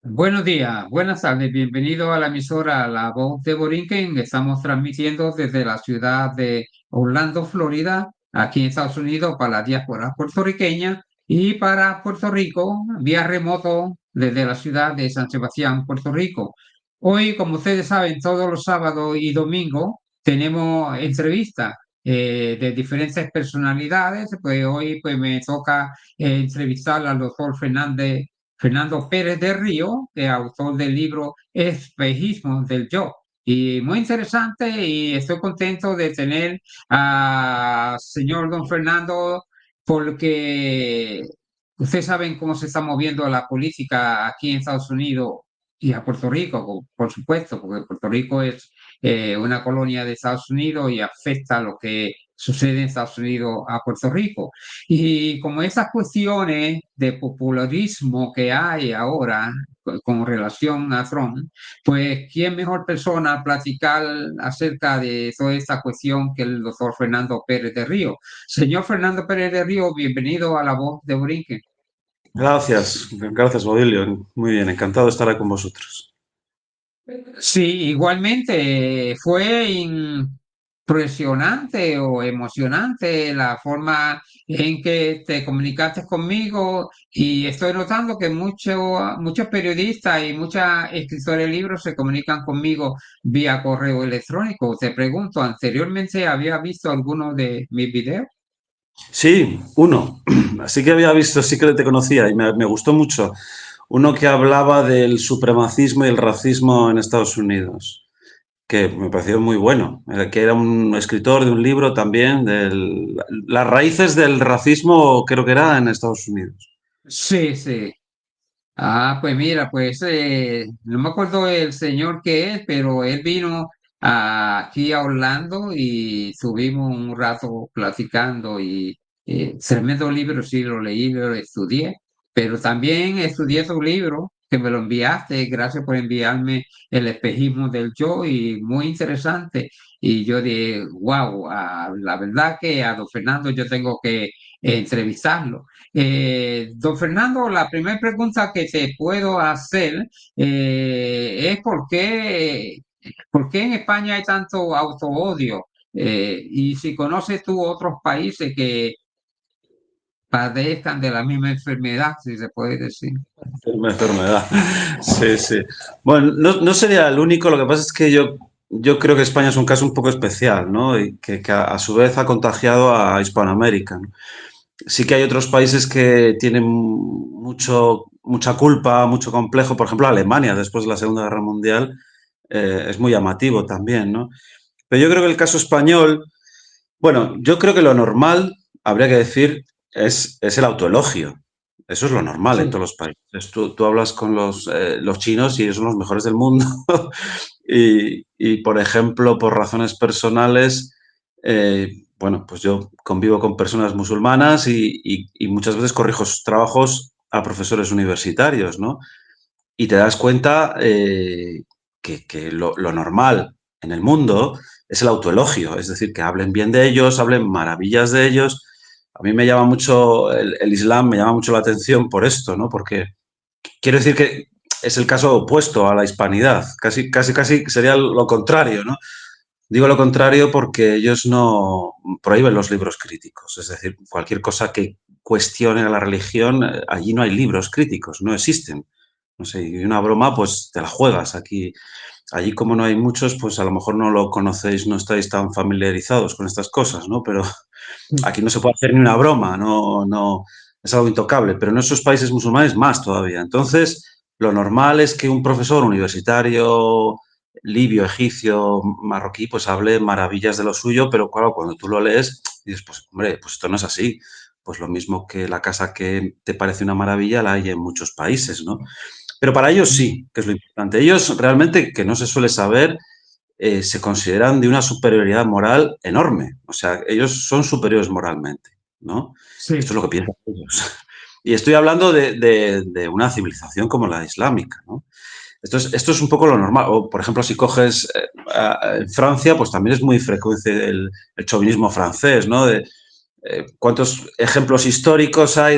Buenos días, buenas tardes, bienvenido a la emisora La Voz de Borinquen. Estamos transmitiendo desde la ciudad de Orlando, Florida, aquí en Estados Unidos, para la diáspora puertorriqueña y para Puerto Rico, vía remoto desde la ciudad de San Sebastián, Puerto Rico. Hoy, como ustedes saben, todos los sábados y domingos tenemos entrevistas de diferentes personalidades. Pues hoy pues, me toca entrevistar al doctor Fernando Pérez de Río, autor del libro Espejismo del Yo. Y muy interesante y estoy contento de tener al señor don Fernando porque ustedes saben cómo se está moviendo la política aquí en Estados Unidos y a Puerto Rico, por supuesto, porque Puerto Rico es una colonia de Estados Unidos y afecta a lo que sucede en Estados Unidos a Puerto Rico. Y como esas cuestiones de popularismo que hay ahora con relación a Trump, pues ¿quién mejor persona a platicar acerca de toda esta cuestión que el doctor Fernando Pérez de Río? Señor Fernando Pérez de Río, bienvenido a La Voz de Borinquen. Gracias, Odilio. Muy bien, encantado de estar aquí con vosotros. Sí, igualmente fue impresionante o emocionante la forma en que te comunicaste conmigo y estoy notando que muchos periodistas y muchos escritores de libros se comunican conmigo vía correo electrónico. Te pregunto, ¿anteriormente había visto alguno de mis videos? Sí, uno. Así que había visto, sí que te conocía y me gustó mucho. Uno que hablaba del supremacismo y el racismo en Estados Unidos, que me pareció muy bueno. Que era un escritor de un libro también de las raíces del racismo, creo que era en Estados Unidos. Sí, sí. Ah, pues mira, pues no me acuerdo el señor que es, pero él vino aquí a Orlando y estuvimos un rato platicando y tremendo libro, sí lo leí, lo estudié, pero también estudié tu libro que me lo enviaste, gracias por enviarme El espejismo del yo y muy interesante. Y yo dije, wow, la verdad que a don Fernando yo tengo que entrevistarlo. Don Fernando, la primera pregunta que te puedo hacer es por qué en España hay tanto autoodio. Y si conoces tú otros países que padezcan de la misma enfermedad, si se puede decir. Una enfermedad. Sí, sí. Bueno, no sería el único, lo que pasa es que yo creo que España es un caso un poco especial, ¿no? Y que a su vez ha contagiado a Hispanoamérica, ¿no? Sí que hay otros países que tienen mucha culpa, mucho complejo. Por ejemplo, Alemania, después de la Segunda Guerra Mundial, es muy llamativo también, ¿no? Pero yo creo que el caso español, bueno, yo creo que lo normal, habría que decir, es el autoelogio. Eso es lo normal en Sí. todos los países. Tú hablas con los chinos y ellos son los mejores del mundo. Por ejemplo, por razones personales, bueno, pues yo convivo con personas musulmanas y muchas veces corrijo sus trabajos a profesores universitarios, ¿no? Y te das cuenta que lo normal en el mundo es el autoelogio, es decir, que hablen bien de ellos, hablen maravillas de ellos. A mí me llama mucho, el Islam me llama mucho la atención por esto, ¿no? Porque quiero decir que es el caso opuesto a la hispanidad, casi sería lo contrario, ¿no? Digo lo contrario porque ellos no prohíben los libros críticos, es decir, cualquier cosa que cuestione a la religión, allí no hay libros críticos, no existen. No sé, y una broma, pues te la juegas aquí. Allí como no hay muchos, pues a lo mejor no lo conocéis, no estáis tan familiarizados con estas cosas, ¿no? Pero aquí no se puede hacer ni una broma, no, es algo intocable, pero en esos países musulmanes más todavía. Entonces, lo normal es que un profesor universitario libio, egipcio, marroquí, pues hable maravillas de lo suyo, pero claro, cuando tú lo lees, dices, pues hombre, pues esto no es así. Pues lo mismo que la casa que te parece una maravilla la hay en muchos países, ¿no? Pero para ellos sí, que es lo importante. Ellos realmente, que no se suele saber, se consideran de una superioridad moral enorme. O sea, ellos son superiores moralmente, ¿no? Esto es Sí. lo que piensan ellos. Y estoy hablando de una civilización como la islámica, ¿no? Esto es un poco lo normal. O, por ejemplo, si coges en Francia, pues también es muy frecuente el chauvinismo francés, ¿no? ¿Cuántos ejemplos históricos hay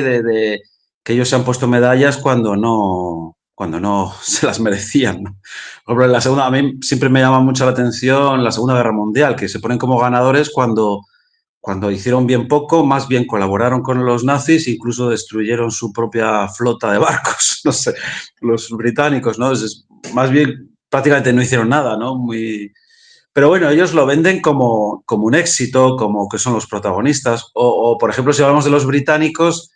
que ellos se han puesto medallas cuando no se las merecían, ¿no? Por ejemplo, en la segunda, a mí siempre me llama mucho la atención la Segunda Guerra Mundial, que se ponen como ganadores cuando hicieron bien poco, más bien colaboraron con los nazis, incluso destruyeron su propia flota de barcos, no sé, los británicos, ¿no? Más bien prácticamente no hicieron nada, ¿no? Pero bueno, ellos lo venden como un éxito, como que son los protagonistas. Por ejemplo, si hablamos de los británicos,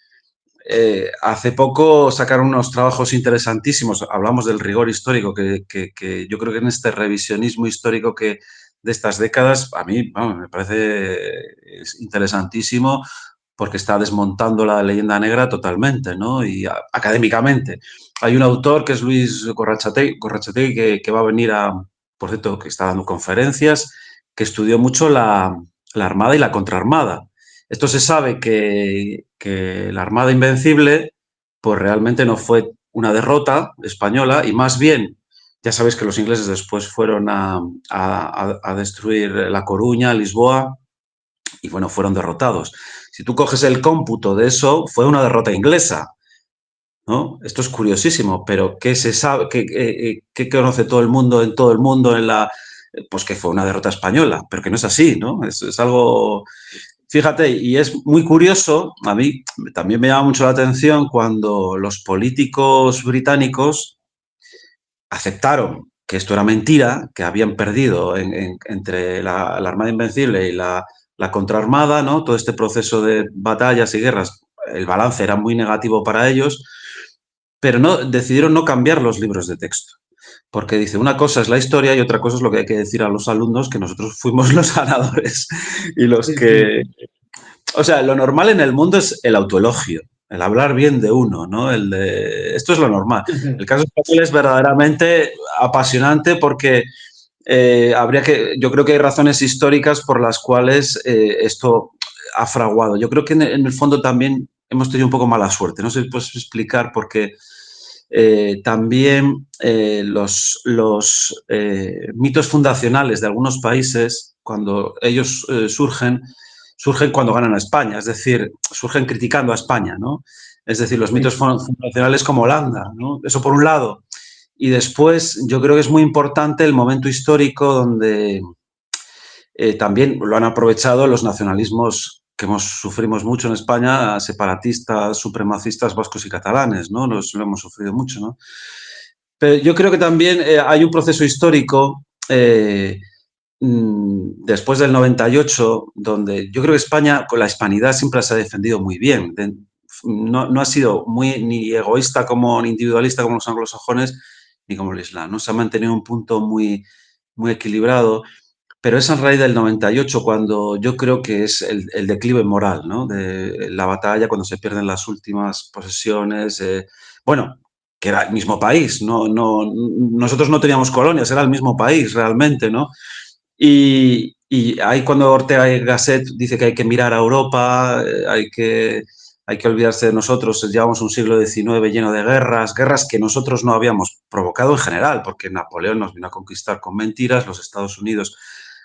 hace poco sacaron unos trabajos interesantísimos. Hablamos del rigor histórico, que yo creo que en este revisionismo histórico de estas décadas, a mí vamos, me parece interesantísimo porque está desmontando la leyenda negra totalmente, ¿no? Y académicamente. Hay un autor que es Luis Gorrachategui que va a venir por cierto, que está dando conferencias, que estudió mucho la Armada y la contraarmada. Esto se sabe que la Armada Invencible, pues realmente no fue una derrota española y más bien, ya sabéis que los ingleses después fueron a destruir La Coruña, Lisboa, y bueno, fueron derrotados. Si tú coges el cómputo de eso, fue una derrota inglesa, ¿no? Esto es curiosísimo, pero ¿qué se sabe? ¿Qué conoce todo el mundo en todo el mundo en la... Pues que fue una derrota española, pero que no es así, ¿no? Es algo... Fíjate, y es muy curioso, a mí también me llama mucho la atención cuando los políticos británicos aceptaron que esto era mentira, que habían perdido entre la Armada Invencible y la contraarmada, ¿no? Todo este proceso de batallas y guerras, el balance era muy negativo para ellos, pero no, decidieron no cambiar los libros de texto. Porque dice, una cosa es la historia y otra cosa es lo que hay que decir a los alumnos, que nosotros fuimos los ganadores y los Sí, sí. que... O sea, lo normal en el mundo es el autoelogio, el hablar bien de uno, ¿no? Esto es lo normal. El caso español es verdaderamente apasionante porque yo creo que hay razones históricas por las cuales esto ha fraguado. Yo creo que en el fondo también hemos tenido un poco mala suerte. No sé si puedes explicar por qué también los mitos fundacionales de algunos países, cuando ellos surgen cuando ganan a España, es decir, surgen criticando a España, ¿no? Es decir, los mitos Sí. fundacionales como Holanda, ¿no? Eso por un lado. Y después yo creo que es muy importante el momento histórico donde también lo han aprovechado los nacionalismos que sufrimos mucho en España, separatistas, supremacistas vascos y catalanes, ¿no? Lo hemos sufrido mucho, ¿no? Pero yo creo que también hay un proceso histórico después del 98, donde yo creo que España con la hispanidad siempre se ha defendido muy bien. No ha sido muy ni egoísta como ni individualista como los anglosajones, ni como el Islam, ¿no? Se ha mantenido un punto muy equilibrado. Pero es a raíz del 98 cuando yo creo que es el declive moral, ¿no? De la batalla, cuando se pierden las últimas posesiones. Bueno, que era el mismo país, nosotros no teníamos colonias, era el mismo país realmente, ¿no? Y ahí cuando Ortega y Gasset dice que hay que mirar a Europa, hay que olvidarse de nosotros, llevamos un siglo XIX lleno de guerras, guerras que nosotros no habíamos provocado en general, porque Napoleón nos vino a conquistar con mentiras, los Estados Unidos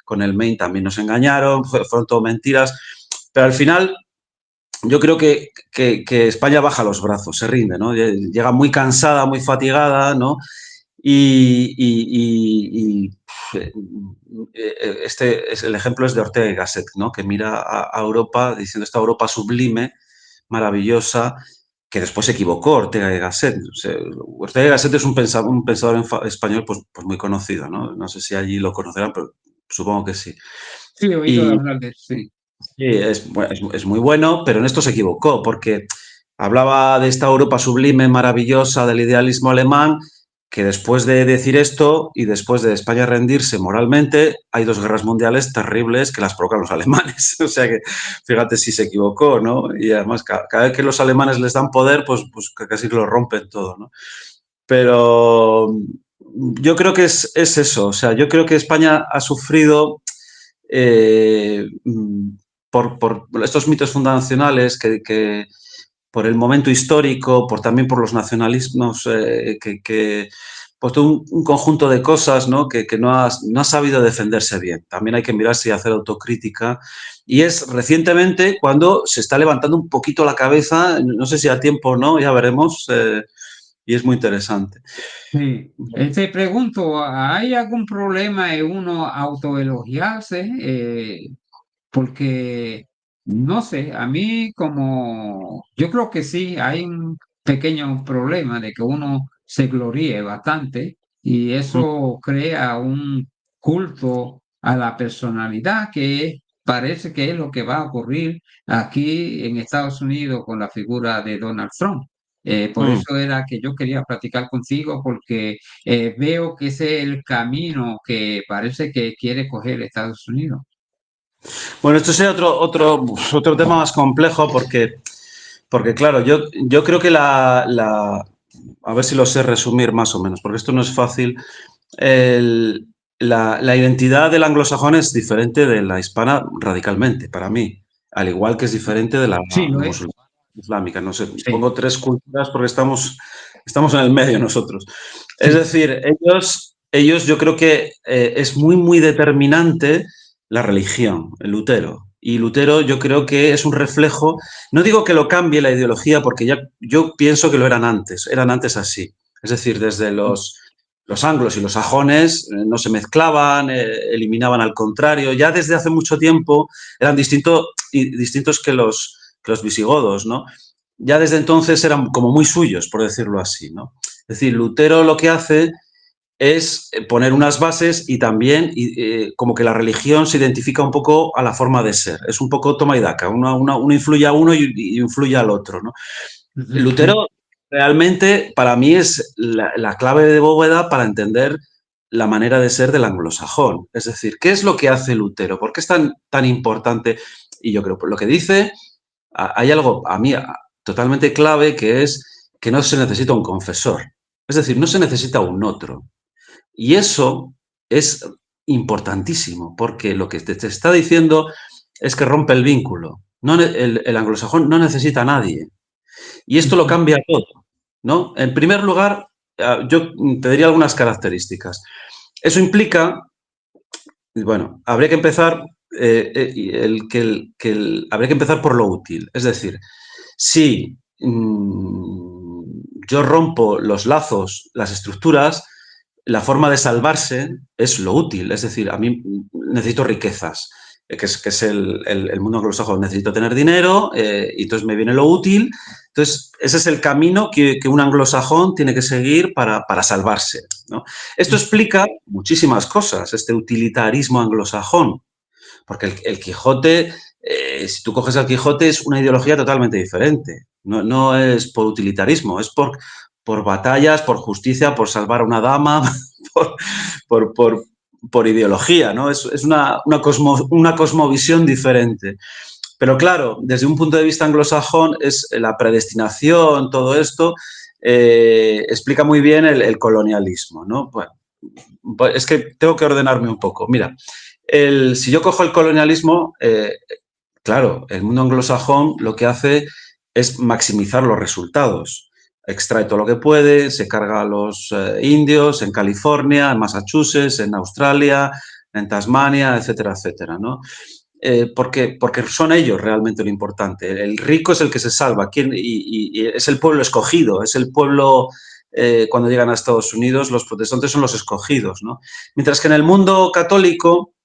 con el Maine también nos engañaron, fueron todo mentiras, pero al final yo creo que España baja los brazos, se rinde, ¿no? Llega muy cansada, muy fatigada, ¿no? Y el ejemplo es de Ortega y Gasset, ¿no? Que mira a Europa diciendo esta Europa sublime, maravillosa, que después se equivocó Ortega y Gasset. O sea, Ortega y Gasset es un pensador español pues muy conocido, ¿no? No sé si allí lo conocerán, pero supongo que sí. Sí, he oído Y hablar de eso. Sí. sí, es muy bueno, pero en esto se equivocó, porque hablaba de esta Europa sublime, maravillosa, del idealismo alemán, que después de decir esto y después de España rendirse moralmente, hay dos guerras mundiales terribles que las provocan los alemanes. O sea que fíjate si se equivocó, ¿no? Y además, cada vez que los alemanes les dan poder, pues casi lo rompen todo, ¿no? Pero yo creo que es eso. O sea, yo creo que España ha sufrido eh, por estos mitos fundacionales por el momento histórico, también por los nacionalismos pues todo un conjunto de cosas, ¿no? Que no has sabido defenderse bien. También hay que mirarse y hacer autocrítica. Y es recientemente cuando se está levantando un poquito la cabeza, no sé si a tiempo o no, ya veremos, y es muy interesante. Sí. Te pregunto, ¿hay algún problema en uno autoelogiarse? Porque, no sé, a mí como, yo creo que sí, hay un pequeño problema de que uno se gloríe bastante y Mm, eso crea un culto a la personalidad parece que es lo que va a ocurrir aquí en Estados Unidos con la figura de Donald Trump. Por mm. eso era que yo quería platicar contigo porque veo que ese es el camino que parece que quiere coger Estados Unidos. Bueno, esto sería otro tema más complejo porque claro, yo creo que a ver si lo sé resumir más o menos, porque esto no es fácil. El- la identidad del anglosajón es diferente de la hispana radicalmente, para mí, al igual que es diferente de la Sí, lo es. musulmana islámica. No sé, Sí. pongo tres culturas porque estamos en el medio nosotros. Es Sí, decir, ellos yo creo que es muy, muy determinante la religión, el Lutero. Y Lutero yo creo que es un reflejo, no digo que lo cambie la ideología, porque ya yo pienso que lo eran antes así. Es decir, desde los anglos y los sajones no se mezclaban, eliminaban al contrario. Ya desde hace mucho tiempo eran distintos que los visigodos, ¿no? Ya desde entonces eran como muy suyos, por decirlo así, ¿no? Es decir, Lutero lo que hace es poner unas bases y también como que la religión se identifica un poco a la forma de ser. Es un poco toma y daca. Uno influye a uno y influye al otro, ¿no? sí, sí. Lutero realmente para mí es la clave de bóveda para entender la manera de ser del anglosajón. Es decir, ¿qué es lo que hace Lutero? ¿Por qué es tan importante? Y yo creo, por lo que dice, hay algo a mí totalmente clave que es que no se necesita un confesor. Es decir, no se necesita un otro. Y eso es importantísimo, porque lo que te está diciendo es que rompe el vínculo. No, el anglosajón no necesita a nadie. Y esto lo Ujú. cambia todo, ¿no? En primer lugar, yo te diría algunas características. Eso implica, bueno, habría que empezar, habría que empezar por lo útil. Es decir, si yo rompo los lazos, las estructuras, la forma de salvarse es lo útil. Es decir, a mí necesito riquezas, que es el mundo anglosajón. Necesito tener dinero y entonces me viene lo útil. Entonces, ese es el camino que un anglosajón tiene que seguir para salvarse, ¿no? Esto explica muchísimas cosas, este utilitarismo anglosajón, porque el Quijote, si tú coges al Quijote, es una ideología totalmente diferente. No es por utilitarismo, es por batallas, por justicia, por salvar a una dama, por, por, por, por ideología, ¿no? Es una cosmovisión diferente. Pero claro, desde un punto de vista anglosajón, es la predestinación, todo esto, explica muy bien el colonialismo, ¿no? Bueno, es que tengo que ordenarme un poco. Mira, si yo cojo el colonialismo, claro, el mundo anglosajón lo que hace es maximizar los resultados. Extrae todo lo que puede, se carga a los indios en California, en Massachusetts, en Australia, en Tasmania, etcétera, etcétera, ¿no? Porque son ellos realmente lo importante. El rico es el que se salva y es el pueblo escogido, es el pueblo, cuando llegan a Estados Unidos, los protestantes son los escogidos, ¿no? Mientras que en el mundo católico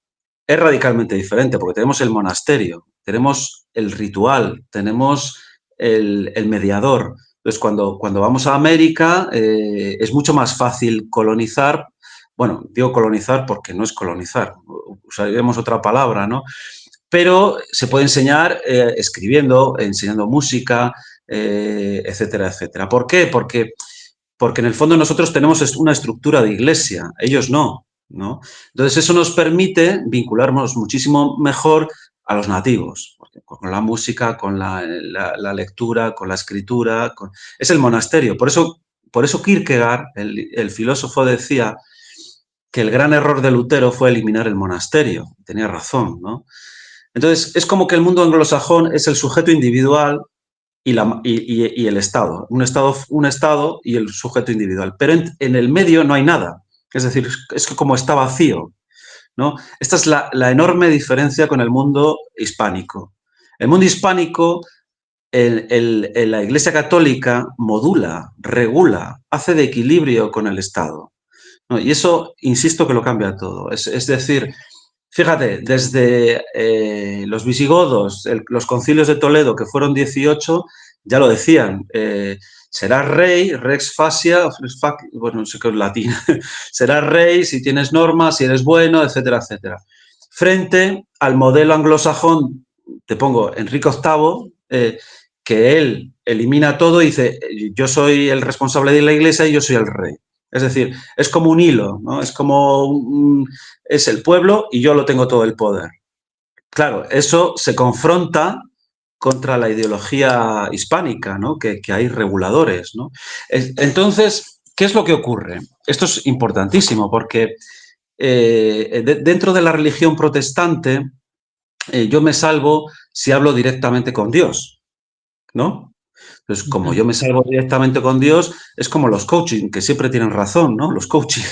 es radicalmente diferente, porque tenemos el monasterio, tenemos el ritual, tenemos el mediador. Entonces, cuando vamos a América, es mucho más fácil colonizar. Bueno, digo colonizar porque no es colonizar, usaremos otra palabra, ¿no? Pero se puede enseñar escribiendo, enseñando música, etcétera, etcétera. ¿Por qué? Porque en el fondo nosotros tenemos una estructura de iglesia, ellos no, ¿no? Entonces eso nos permite vincularnos muchísimo mejor a los nativos, porque con la música, con la lectura, con la escritura, es el monasterio. Por eso Kierkegaard, el filósofo, decía que el gran error de Lutero fue eliminar el monasterio. Tenía razón, ¿no? Entonces, es como que el mundo anglosajón es el sujeto individual y el Estado. Un Estado y el sujeto individual. Pero en el medio no hay nada. Es decir, es como está vacío, ¿no? Esta es la enorme diferencia con el mundo hispánico. El mundo hispánico, la Iglesia Católica modula, regula, hace de equilibrio con el Estado, ¿no? Y eso, insisto, que lo cambia todo. Es decir, fíjate, desde los visigodos, los concilios de Toledo, que fueron 18, ya lo decían, serás rey, rex facia, bueno, no sé qué es latín, serás rey si tienes normas, si eres bueno, etcétera, etcétera. Frente al modelo anglosajón, te pongo Enrique VIII, que él elimina todo y dice, yo soy el responsable de la iglesia y yo soy el rey. Es decir, es como un hilo, ¿no? Es como es el pueblo y yo lo tengo todo el poder. Claro, eso se confronta contra la ideología hispánica, ¿no? Que hay reguladores, ¿no? Entonces, ¿qué es lo que ocurre? Esto es importantísimo porque dentro de la religión protestante yo me salvo si hablo directamente con Dios, ¿no? Entonces, como yo me salvo directamente con Dios, es como los coaching, que siempre tienen razón, ¿no? Los coaching.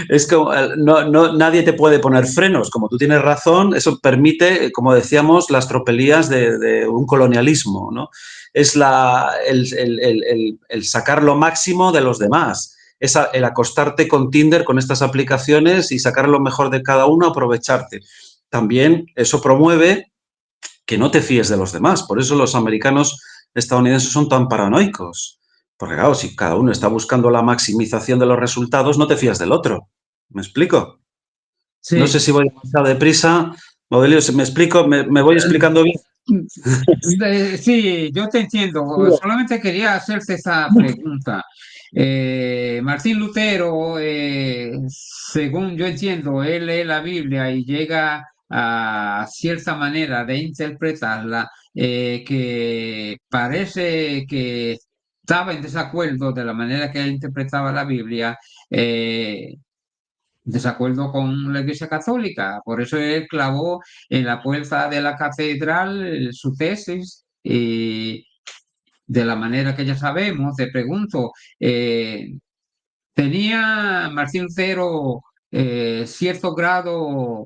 Es como, nadie te puede poner frenos. Como tú tienes razón, eso permite, como decíamos, las tropelías de un colonialismo, ¿no? Es el sacar lo máximo de los demás. Es el acostarte con Tinder, con estas aplicaciones y sacar lo mejor de cada uno, aprovecharte. También eso promueve que no te fíes de los demás. Por eso los americanos estadounidenses son tan paranoicos. Porque claro, si cada uno está buscando la maximización de los resultados, no te fías del otro. ¿Me explico? No sé Sí. si voy demasiado deprisa. Modelio, ¿me explico? ¿Me voy explicando bien? Sí, yo te entiendo. Solamente quería hacerte esa pregunta. Martín Lutero, según yo entiendo, él lee la Biblia y llega a cierta manera de interpretarla, que parece que estaba en desacuerdo de la manera que él interpretaba la Biblia. eh, Desacuerdo con la Iglesia Católica. Por eso él clavó en la puerta de la catedral su tesis y de la manera que ya sabemos, te pregunto, ¿tenía Martín Lutero cierto grado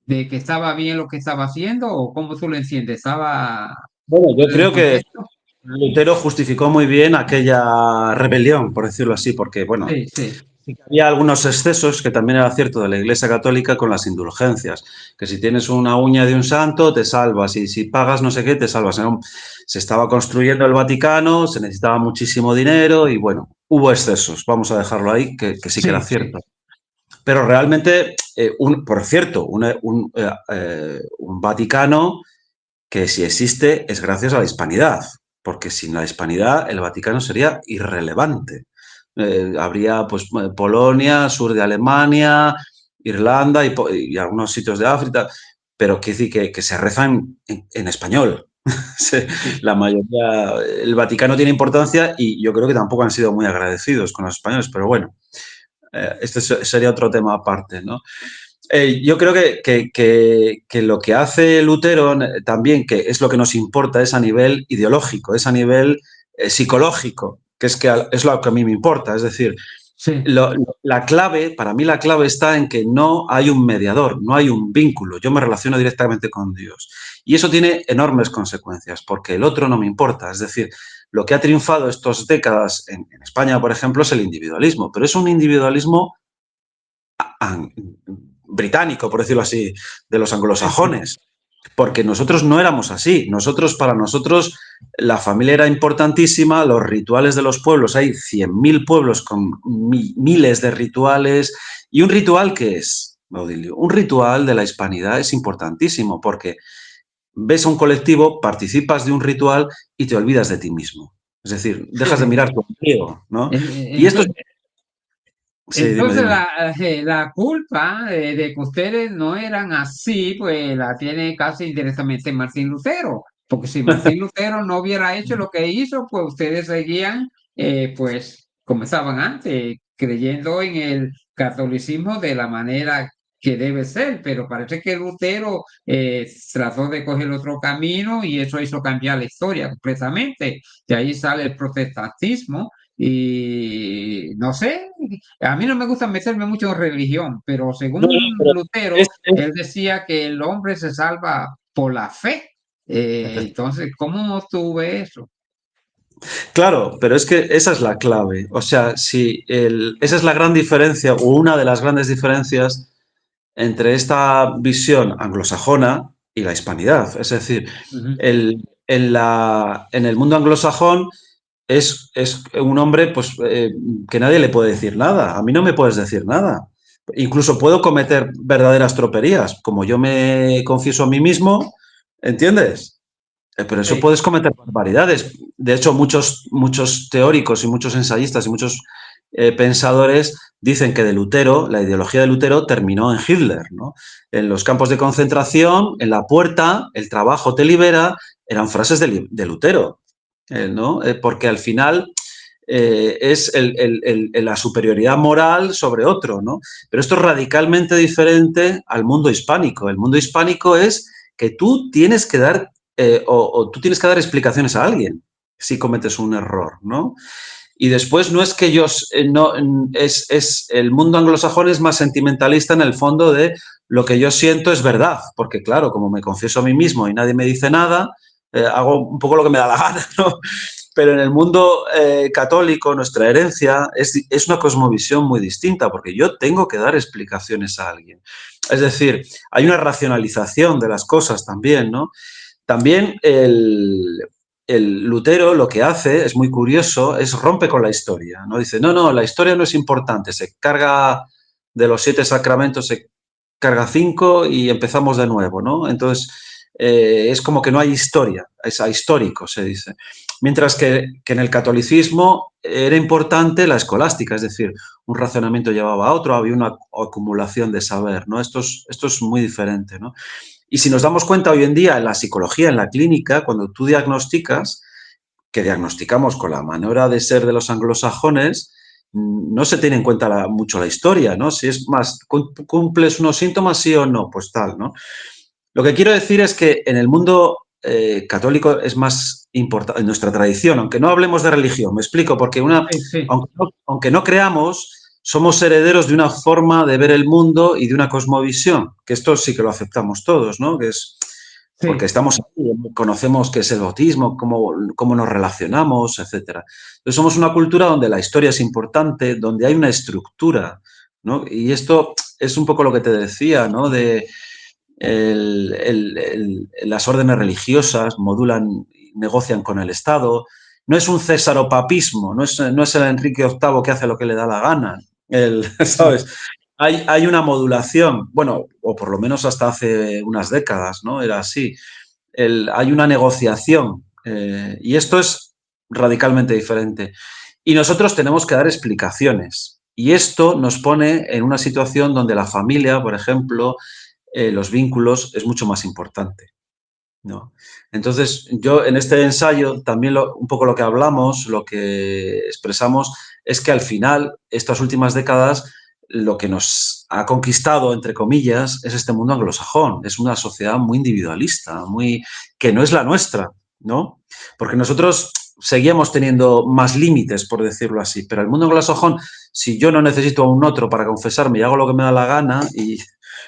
de que estaba bien lo que estaba haciendo o cómo tú lo entiendes? ¿Estaba Bueno, yo fuera de creo que contexto? Lutero justificó muy bien aquella rebelión, por decirlo así, porque, bueno, Sí, sí, sí que había algunos excesos que también era cierto de la Iglesia Católica con las indulgencias, que si tienes una uña de un santo te salvas y si pagas no sé qué te salvas. Se estaba construyendo el Vaticano, se necesitaba muchísimo dinero y bueno, hubo excesos, vamos a dejarlo ahí, que sí que era sí, sí, cierto. Pero realmente, por cierto, un Vaticano que si existe es gracias a la hispanidad, porque sin la hispanidad el Vaticano sería irrelevante. Habría pues Polonia, sur de Alemania, Irlanda y algunos sitios de África, pero que decir que se reza en español. sí. La mayoría, el Vaticano tiene importancia y yo creo que tampoco han sido muy agradecidos con los españoles, pero bueno, este sería otro tema aparte, ¿no? Yo creo que lo que hace Lutero también, que es lo que nos importa, es a nivel ideológico, es a nivel psicológico, que es lo que a mí me importa. Es decir, Sí. la clave, para mí la clave está en que no hay un mediador, no hay un vínculo. Yo me relaciono directamente con Dios. Y eso tiene enormes consecuencias, porque el otro no me importa. Es decir, lo que ha triunfado estas décadas en España, por ejemplo, es el individualismo, pero es un individualismo británico, por decirlo así, de los Sí, sí. anglosajones, porque nosotros no éramos así. Para nosotros, la familia era importantísima, los rituales de los pueblos, hay 100.000 pueblos con miles de rituales. ¿Y un ritual qué es, Baudilio? Un ritual de la hispanidad es importantísimo, porque ves a un colectivo, participas de un ritual y te olvidas de ti mismo. Es decir, dejas de mirar tu ombligo, ¿no? Y esto es... Entonces, Sí, dime, entonces, dime. la culpa de que ustedes no eran así, pues la tiene casi indirectamente Martín Lutero, porque si Martín Lutero no hubiera hecho lo que hizo, pues ustedes seguían, pues, como estaban antes, creyendo en el catolicismo de la manera que debe ser, pero parece que Lutero trató de coger otro camino y eso hizo cambiar la historia completamente. De ahí sale el protestantismo y no sé, a mí no me gusta meterme mucho en religión, pero No, no, según pero Lutero, es él decía que el hombre se salva por la fe. Entonces, ¿cómo tú ves eso? claro, pero es que esa es la clave. O sea, si esa es la gran diferencia o una de las grandes diferencias entre esta visión anglosajona y la hispanidad. Es decir, Ujú. en el mundo anglosajón es un hombre pues, que nadie le puede decir nada. A mí no me puedes decir nada. Incluso puedo cometer verdaderas troperías, como yo me confieso a mí mismo, ¿entiendes? Pero eso Sí. puedes cometer barbaridades. De hecho, muchos teóricos y muchos ensayistas y muchos pensadores dicen que de Lutero, la ideología de Lutero terminó en Hitler, ¿no? En los campos de concentración, en la puerta, el trabajo te libera, eran frases de Lutero, ¿no? Porque al final es la superioridad moral sobre otro, ¿no? Pero esto es radicalmente diferente al mundo hispánico. El mundo hispánico es que tú tienes que dar o tú tienes que dar explicaciones a alguien si cometes un error, ¿no? Y después no es que no, el mundo anglosajón es más sentimentalista en el fondo de lo que yo siento es verdad, porque claro, como me confieso a mí mismo y nadie me dice nada, hago un poco lo que me da la gana, ¿no? Pero en el mundo católico, nuestra herencia es una cosmovisión muy distinta, porque yo tengo que dar explicaciones a alguien. Es decir, hay una racionalización de las cosas también, ¿no? También el Lutero lo que hace, es muy curioso, es rompe con la historia, ¿no? Dice, no, no, la historia no es importante, se carga de los 7 sacramentos, se carga 5 y empezamos de nuevo, ¿no? Entonces, es como que no hay historia, es ahistórico, se dice. Mientras que en el catolicismo era importante la escolástica, es decir, un razonamiento llevaba a otro, había una acumulación de saber, ¿no? Esto es muy diferente, ¿no? Y si nos damos cuenta hoy en día en la psicología, en la clínica, cuando tú diagnosticas, que diagnosticamos con la manera de ser de los anglosajones, no se tiene en cuenta mucho la historia, ¿no? Si es más, cumples unos síntomas, sí o no, pues tal, ¿no? Lo que quiero decir es que en el mundo católico es más importante, en nuestra tradición, aunque no hablemos de religión, me explico, porque Sí, sí, aunque no creamos, somos herederos de una forma de ver el mundo y de una cosmovisión, que esto sí que lo aceptamos todos, ¿no? Que es porque sí. estamos aquí, conocemos qué es el bautismo, cómo nos relacionamos, etcétera. Entonces somos una cultura donde la historia es importante, donde hay una estructura, ¿no? Y esto es un poco lo que te decía, ¿no? De las órdenes religiosas modulan, negocian con el Estado. No es un césaropapismo, no es el Enrique VIII que hace lo que le da la gana. ¿Sabes? Hay una modulación, bueno, o por lo menos hasta hace unas décadas, ¿no? Era así. Hay una negociación y esto es radicalmente diferente. Y nosotros tenemos que dar explicaciones. Y esto nos pone en una situación donde la familia, por ejemplo, los vínculos es mucho más importante, ¿no? Entonces, yo en este ensayo también un poco lo que hablamos, lo que expresamos, es que al final, estas últimas décadas, lo que nos ha conquistado, entre comillas, es este mundo anglosajón. Es una sociedad muy individualista, que no es la nuestra, ¿no? Porque nosotros seguíamos teniendo más límites, por decirlo así, pero el mundo anglosajón, si yo no necesito a un otro para confesarme y hago lo que me da la gana y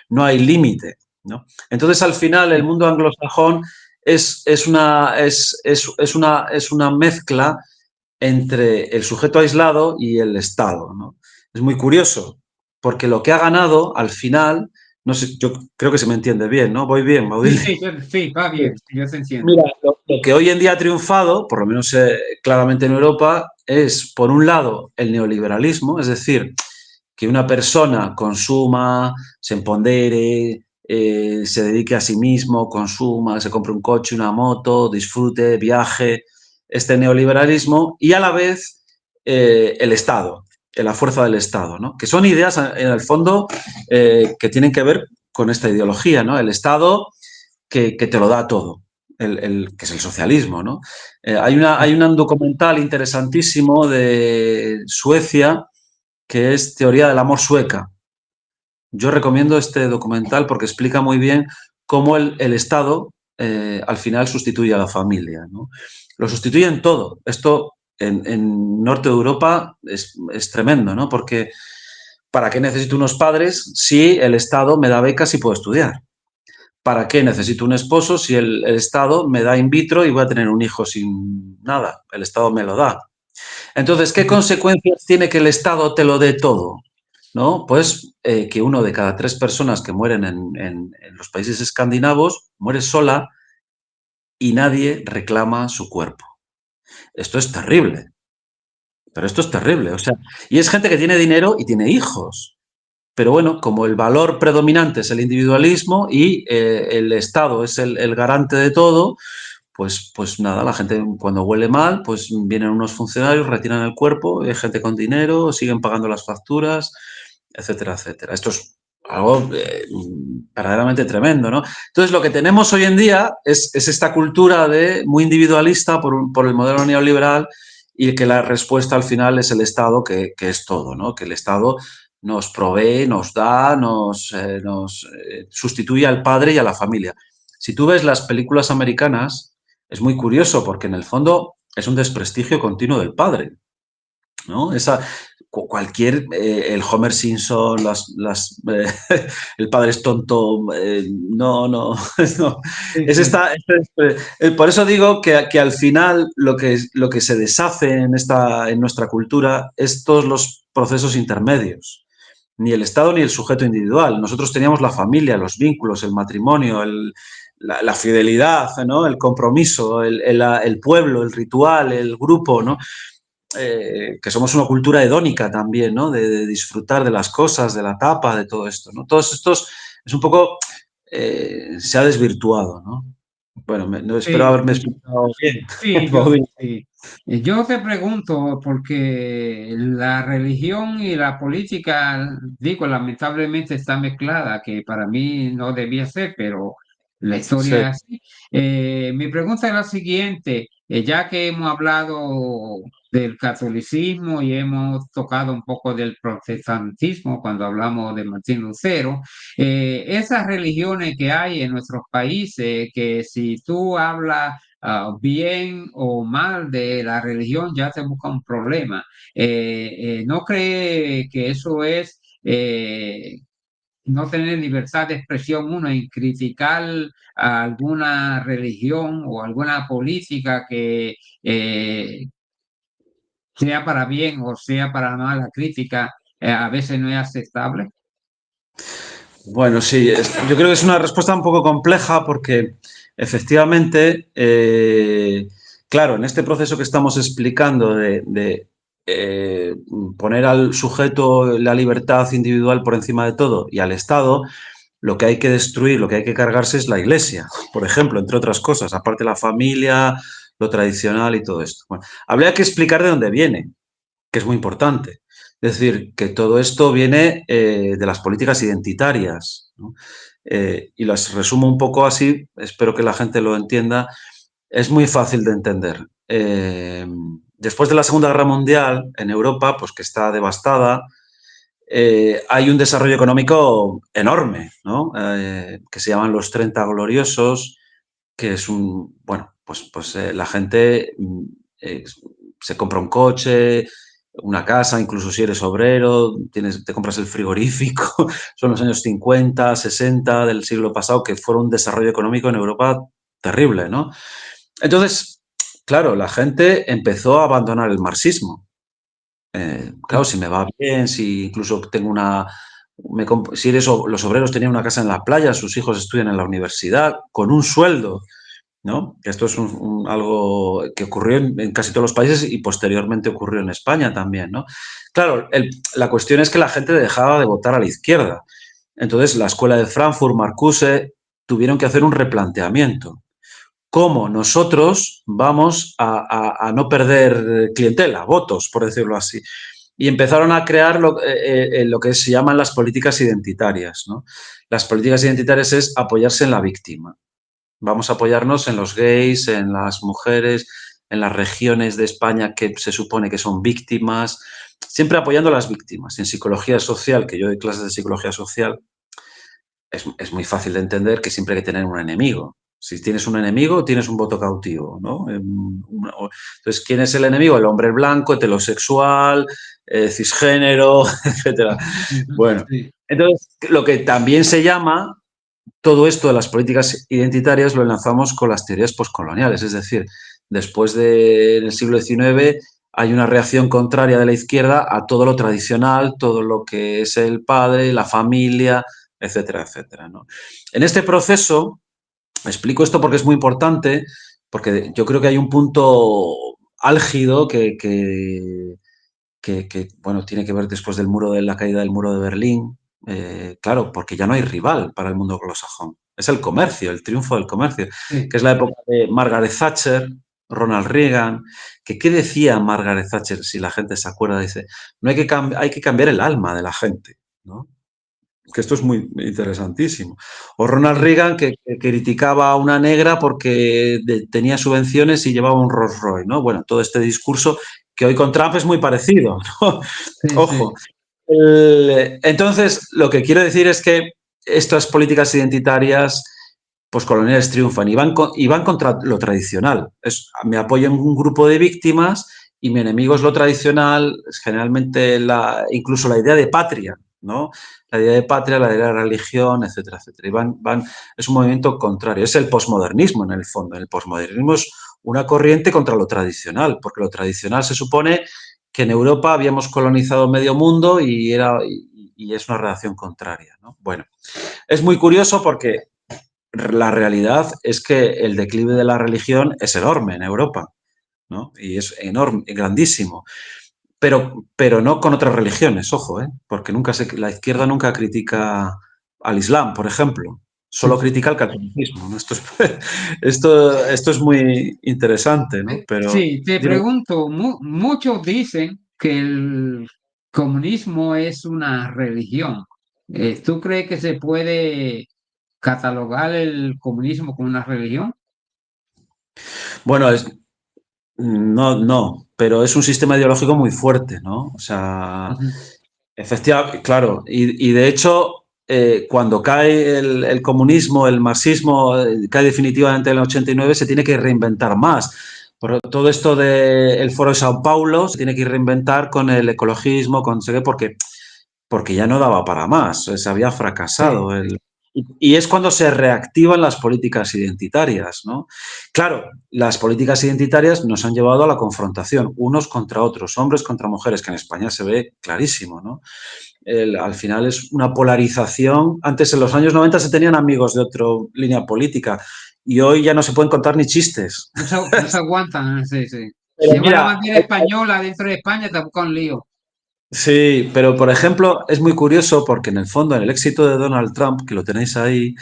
no hay límite, ¿no? Entonces, al final, el Sí. mundo anglosajón es una mezcla entre el sujeto aislado y el Estado, ¿no? Es muy curioso, porque lo que ha ganado al final, no sé, yo creo que se me entiende bien, ¿no? Voy bien, Sí, Maudile. sí, sí, va bien, yo te entiendo. Mira, lo que hoy en día ha triunfado, por lo menos claramente en Europa, es, por un lado, el neoliberalismo, es decir, que una persona consuma, se empodere, se dedique a sí mismo, consuma, se compre un coche, una moto, disfrute, viaje, este neoliberalismo, y a la vez el Estado, la fuerza del Estado, ¿no? Que son ideas, en el fondo, que tienen que ver con esta ideología, ¿no? El Estado que te lo da todo, que es el socialismo, ¿no? Hay un documental interesantísimo de Suecia que es Teoría del amor sueca. yo recomiendo este documental porque explica muy bien cómo el Estado al final sustituye a la familia, ¿no? Lo sustituye en todo. Esto en norte de Europa es tremendo, ¿no? Porque ¿para qué necesito unos padres si el Estado me da becas y puedo estudiar? ¿Para qué necesito un esposo si el Estado me da in vitro y voy a tener un hijo sin nada? El Estado me lo da. Entonces, ¿qué consecuencias tiene que el Estado te lo dé todo? ¿No? Pues que uno de cada 3 personas que mueren en los países escandinavos muere sola y nadie reclama su cuerpo. Esto es terrible, pero esto es terrible. O sea, y es gente que tiene dinero y tiene hijos. Pero bueno, como el valor predominante es el individualismo y el Estado es el garante de todo, pues nada, la gente cuando huele mal, pues vienen unos funcionarios, retiran el cuerpo, hay gente con dinero, siguen pagando las facturas, etcétera, etcétera. Esto es algo verdaderamente tremendo, ¿no? Entonces, lo que tenemos hoy en día es esta cultura de muy individualista por el modelo neoliberal y que la respuesta al final es el Estado, que es todo, ¿no? Que el Estado nos provee, nos da, nos sustituye al padre y a la familia. Si tú ves las películas americanas, es muy curioso porque en el fondo es un desprestigio continuo del padre, ¿no? Cualquier, el Homer Simpson, el padre es tonto, no, no, no. Sí, sí. Por eso digo que al final lo que se deshace en nuestra cultura es todos los procesos intermedios. Ni el Estado ni el sujeto individual. Nosotros teníamos la familia, los vínculos, el matrimonio, la fidelidad, ¿no? El compromiso, el pueblo, el ritual, el grupo, ¿no? Que somos una cultura hedónica también, ¿no? De disfrutar de las cosas, de la tapa, de todo esto, ¿no? Todos estos es un poco, se ha desvirtuado, ¿no? Bueno, no espero Sí, haberme explicado bien, sí, Baudí. sí. Yo te pregunto, porque la religión y la política, digo, lamentablemente está mezclada, que para mí no debía ser, pero la Sí. historia es así. Mi pregunta es la siguiente, ya que hemos hablado del catolicismo y hemos tocado un poco del protestantismo cuando hablamos de Martín Lutero, esas religiones que hay en nuestros países, que si tú hablas bien o mal de la religión, ya te busca un problema. ¿No cree que eso es no tener libertad de expresión uno en criticar a alguna religión o alguna política que sea para bien o sea para mal la crítica, a veces no es aceptable? Bueno, sí, yo creo que es una respuesta un poco compleja porque efectivamente, claro, en este proceso que estamos explicando de poner al sujeto la libertad individual por encima de todo y al Estado, lo que hay que destruir, lo que hay que cargarse es la Iglesia, por ejemplo, entre otras cosas, aparte la familia, lo tradicional y todo esto. Bueno, habría que explicar de dónde viene, que es muy importante. Es decir, que todo esto viene de las políticas identitarias, ¿no? Y las resumo un poco así, espero que la gente lo entienda. Es muy fácil de entender. Después de la Segunda Guerra Mundial, en Europa, pues que está devastada, hay un desarrollo económico enorme, ¿no? Que se llaman los 30 gloriosos, que es bueno, pues la gente eh, se compra un coche, una casa, incluso si eres obrero, te compras el frigorífico, son los años 50, 60 del siglo pasado, que fueron un desarrollo económico en Europa terrible, ¿no? Entonces, claro, la gente empezó a abandonar el marxismo. Claro, si me va bien, si incluso tengo si los obreros tenían una casa en la playa, sus hijos estudian en la universidad, con un sueldo, ¿no? Esto es algo que ocurrió en casi todos los países y posteriormente ocurrió en España también, ¿no? Claro, la cuestión es que la gente dejaba de votar a la izquierda. Entonces, la escuela de Frankfurt, Marcuse, tuvieron que hacer un replanteamiento. ¿Cómo nosotros vamos a no perder clientela, votos, por decirlo así? Y empezaron a crear lo que se llaman las políticas identitarias, ¿no? Las políticas identitarias es apoyarse en la víctima. Vamos a apoyarnos en los gays, en las mujeres, en las regiones de España que se supone que son víctimas. siempre apoyando a las víctimas. En psicología social, que yo doy clases de psicología social, es muy fácil de entender que siempre hay que tener un enemigo. Si tienes un enemigo, tienes un voto cautivo, ¿no? Entonces, ¿quién es el enemigo? El hombre blanco, heterosexual, cisgénero, etcétera. Bueno, Sí, entonces, lo que también se llama todo esto de las políticas identitarias lo enlazamos con las teorías postcoloniales, es decir, después del siglo XIX hay una reacción contraria de la izquierda a todo lo tradicional, todo lo que es el padre, la familia, etcétera, etcétera, ¿no? En este proceso, explico esto porque es muy importante, porque yo creo que hay un punto álgido bueno, tiene que ver después del muro de la caída del muro de Berlín, claro, porque ya no hay rival para el mundo anglosajón. Es el comercio, el triunfo del comercio, sí, que es la época de Margaret Thatcher, Ronald Reagan, que ¿qué decía Margaret Thatcher? Si la gente se acuerda, dice, no hay que, hay que cambiar el alma de la gente, ¿no? Que esto es muy interesantísimo. O Ronald sí, Reagan, que criticaba a una negra porque tenía subvenciones y llevaba un Rolls Royce, ¿no? Bueno, todo este discurso que hoy con Trump es muy parecido, ¿no? sí, Ojo. sí, Entonces, lo que quiero decir es que estas políticas identitarias poscoloniales triunfan y van contra lo tradicional. Me apoyo en un grupo de víctimas y mi enemigo es lo tradicional, es generalmente incluso la idea de patria, ¿no? La idea de patria, la idea de religión, etcétera, etcétera. Y es un movimiento contrario. Es el posmodernismo en el fondo. El posmodernismo es una corriente contra lo tradicional, porque lo tradicional se supone que en Europa habíamos colonizado medio mundo y es una relación contraria, ¿no? Bueno, es muy curioso porque la realidad es que el declive de la religión es enorme en Europa, ¿no? Y es enorme, grandísimo. Pero no con otras religiones, ojo, ¿eh? Porque la izquierda nunca critica al Islam, por ejemplo. sí, Solo sí. critica el catolicismo, ¿no? Esto es muy interesante, ¿no? Pero Sí, te dime. pregunto, muchos dicen que el comunismo es una religión. ¿Tú crees que se puede catalogar el comunismo como una religión? Bueno, no, no, pero es un sistema ideológico muy fuerte, ¿no? O sea, Ujú. efectivamente, claro, y de hecho, cuando cae el comunismo, el marxismo, cae definitivamente en el 89, se tiene que reinventar más. Todo esto del Foro de Sao Paulo se tiene que reinventar con el ecologismo, con no sé qué, porque ya no daba para más, se había Sí, fracasado. Y es cuando se reactivan las políticas identitarias, ¿no? Claro, las políticas identitarias nos han llevado a la confrontación, unos contra otros, hombres contra mujeres, que en España se ve clarísimo, ¿no? Al final es una polarización. Antes, en los años 90, se tenían amigos de otra línea política y hoy ya no se pueden contar ni chistes. no se aguantan, sí, sí. Pero Lleva la mira, bandera española dentro de España, te busca un lío. sí, pero por ejemplo, es muy curioso porque en el fondo, en el éxito de Donald Trump, que lo tenéis ahí,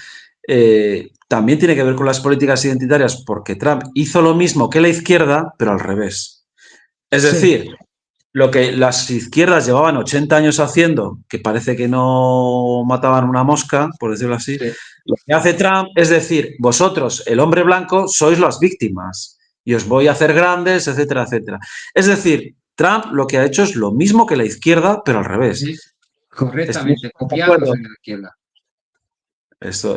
también tiene que ver con las políticas identitarias, porque Trump hizo lo mismo que la izquierda, pero al revés. Es Sí, decir, lo que las izquierdas llevaban 80 años haciendo, que parece que no mataban una mosca, por decirlo así, sí, lo que hace Trump es decir, vosotros, el hombre blanco, sois las víctimas y os voy a hacer grandes, etcétera, etcétera. Es decir, Trump lo que ha hecho es lo mismo que la izquierda, pero al revés. sí, ¿No correctamente, estás de copiándose acuerdo? de la izquierda.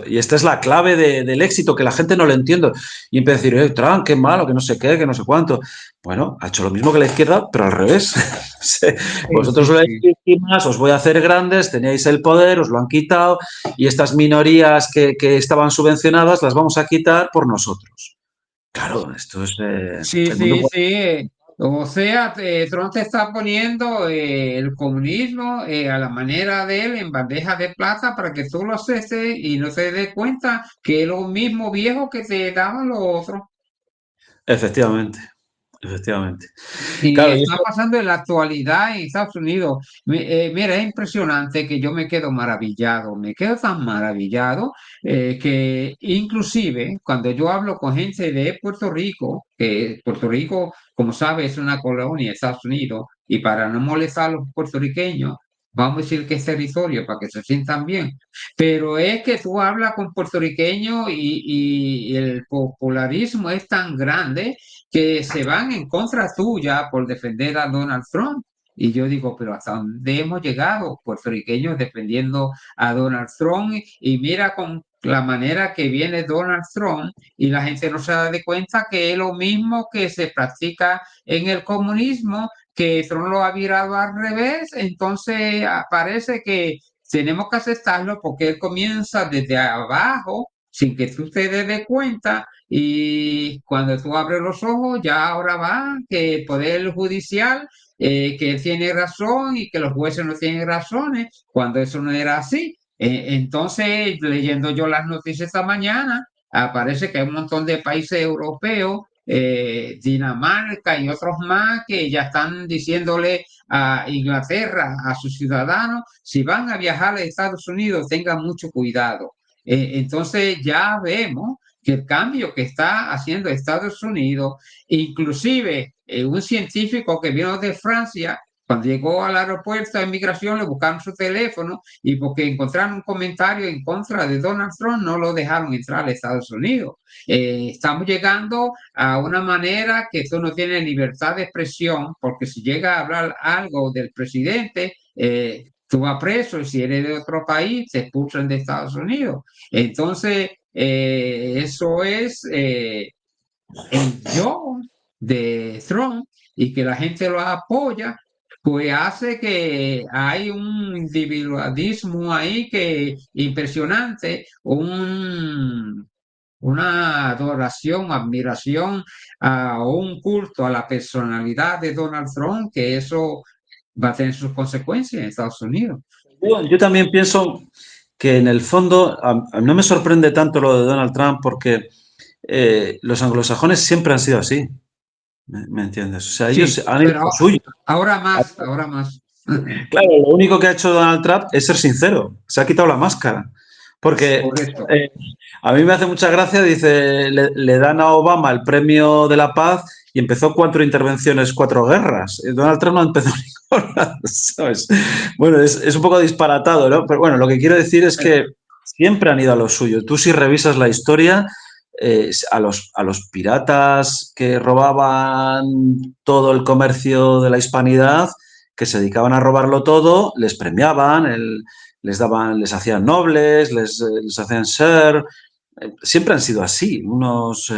Y esta es la clave del éxito, que la gente no lo entiende. Y empieza a decir, Trump, qué malo, que no sé qué, que no sé cuánto. Bueno, ha hecho lo mismo que la izquierda, pero al revés. Sí, Vosotros sí, sois sí. víctimas, os voy a hacer grandes, teníais el poder, os lo han quitado, y estas minorías que estaban subvencionadas las vamos a quitar por nosotros. Claro, esto es Sí, el mundo. sí, sí. O sea, Trump te está poniendo el comunismo a la manera de él en bandeja de plata para que tú lo aceptes y no te des cuenta que es lo mismo viejo que te daban los otros. Efectivamente, efectivamente. Y Claro, y está esto, pasando en la actualidad en Estados Unidos. Mira, es impresionante que yo me quedo maravillado, me quedo tan maravillado que inclusive cuando yo hablo con gente de Puerto Rico, que Puerto Rico, como sabes, es una colonia de Estados Unidos, y para no molestar a los puertorriqueños, vamos a decir que es territorio para que se sientan bien. Pero es que tú hablas con puertorriqueños y el popularismo es tan grande que se van en contra tuya por defender a Donald Trump. Y yo digo, pero ¿hasta dónde hemos llegado, puertorriqueños, defendiendo a Donald Trump? Y mira con la manera que viene Donald Trump y la gente no se da de cuenta que es lo mismo que se practica en el comunismo, que Trump lo ha virado al revés. Entonces parece que tenemos que aceptarlo porque él comienza desde abajo sin que tú te des de cuenta y cuando tú abres los ojos ya ahora va que el poder judicial que él tiene razón y que los jueces no tienen razones, cuando eso no era así. Entonces, leyendo yo las noticias esta mañana, aparece que hay un montón de países europeos, Dinamarca y otros más, que ya están diciéndole a Inglaterra, a sus ciudadanos, si van a viajar a Estados Unidos, tengan mucho cuidado. Entonces ya vemos que el cambio que está haciendo Estados Unidos, inclusive un científico que vino de Francia, cuando llegó al aeropuerto de inmigración le buscaron su teléfono y porque encontraron un comentario en contra de Donald Trump no lo dejaron entrar a Estados Unidos. Estamos llegando a una manera que tú no tienes libertad de expresión porque si llega a hablar algo del presidente, tú vas preso y si eres de otro país te expulsan de Estados Unidos. Entonces, eso es el yo de Trump y que la gente lo apoya, pues hace que hay un individualismo ahí que impresionante, una adoración, admiración o un culto a la personalidad de Donald Trump, que eso va a tener sus consecuencias en Estados Unidos. Yo también pienso que en el fondo no me sorprende tanto lo de Donald Trump porque los anglosajones siempre han sido así, ¿me entiendes? O sea, ellos Sí, han hecho pero lo suyo. ahora más, ahora más. Claro, lo único que ha hecho Donald Trump es ser sincero, se ha quitado la máscara. Porque Correcto. eh, a mí me hace mucha gracia, dice, le dan a Obama el premio de la paz y empezó 4 intervenciones, 4 guerras. Donald Trump no empezó ninguna, ¿sabes? Bueno, es un poco disparatado, ¿no? Pero bueno, lo que quiero decir es que siempre han ido a lo suyo. Tú si revisas la historia, a los piratas que robaban todo el comercio de la hispanidad, que se dedicaban a robarlo todo, les premiaban, les daban, les hacían nobles, les hacían ser. Siempre han sido así. Unos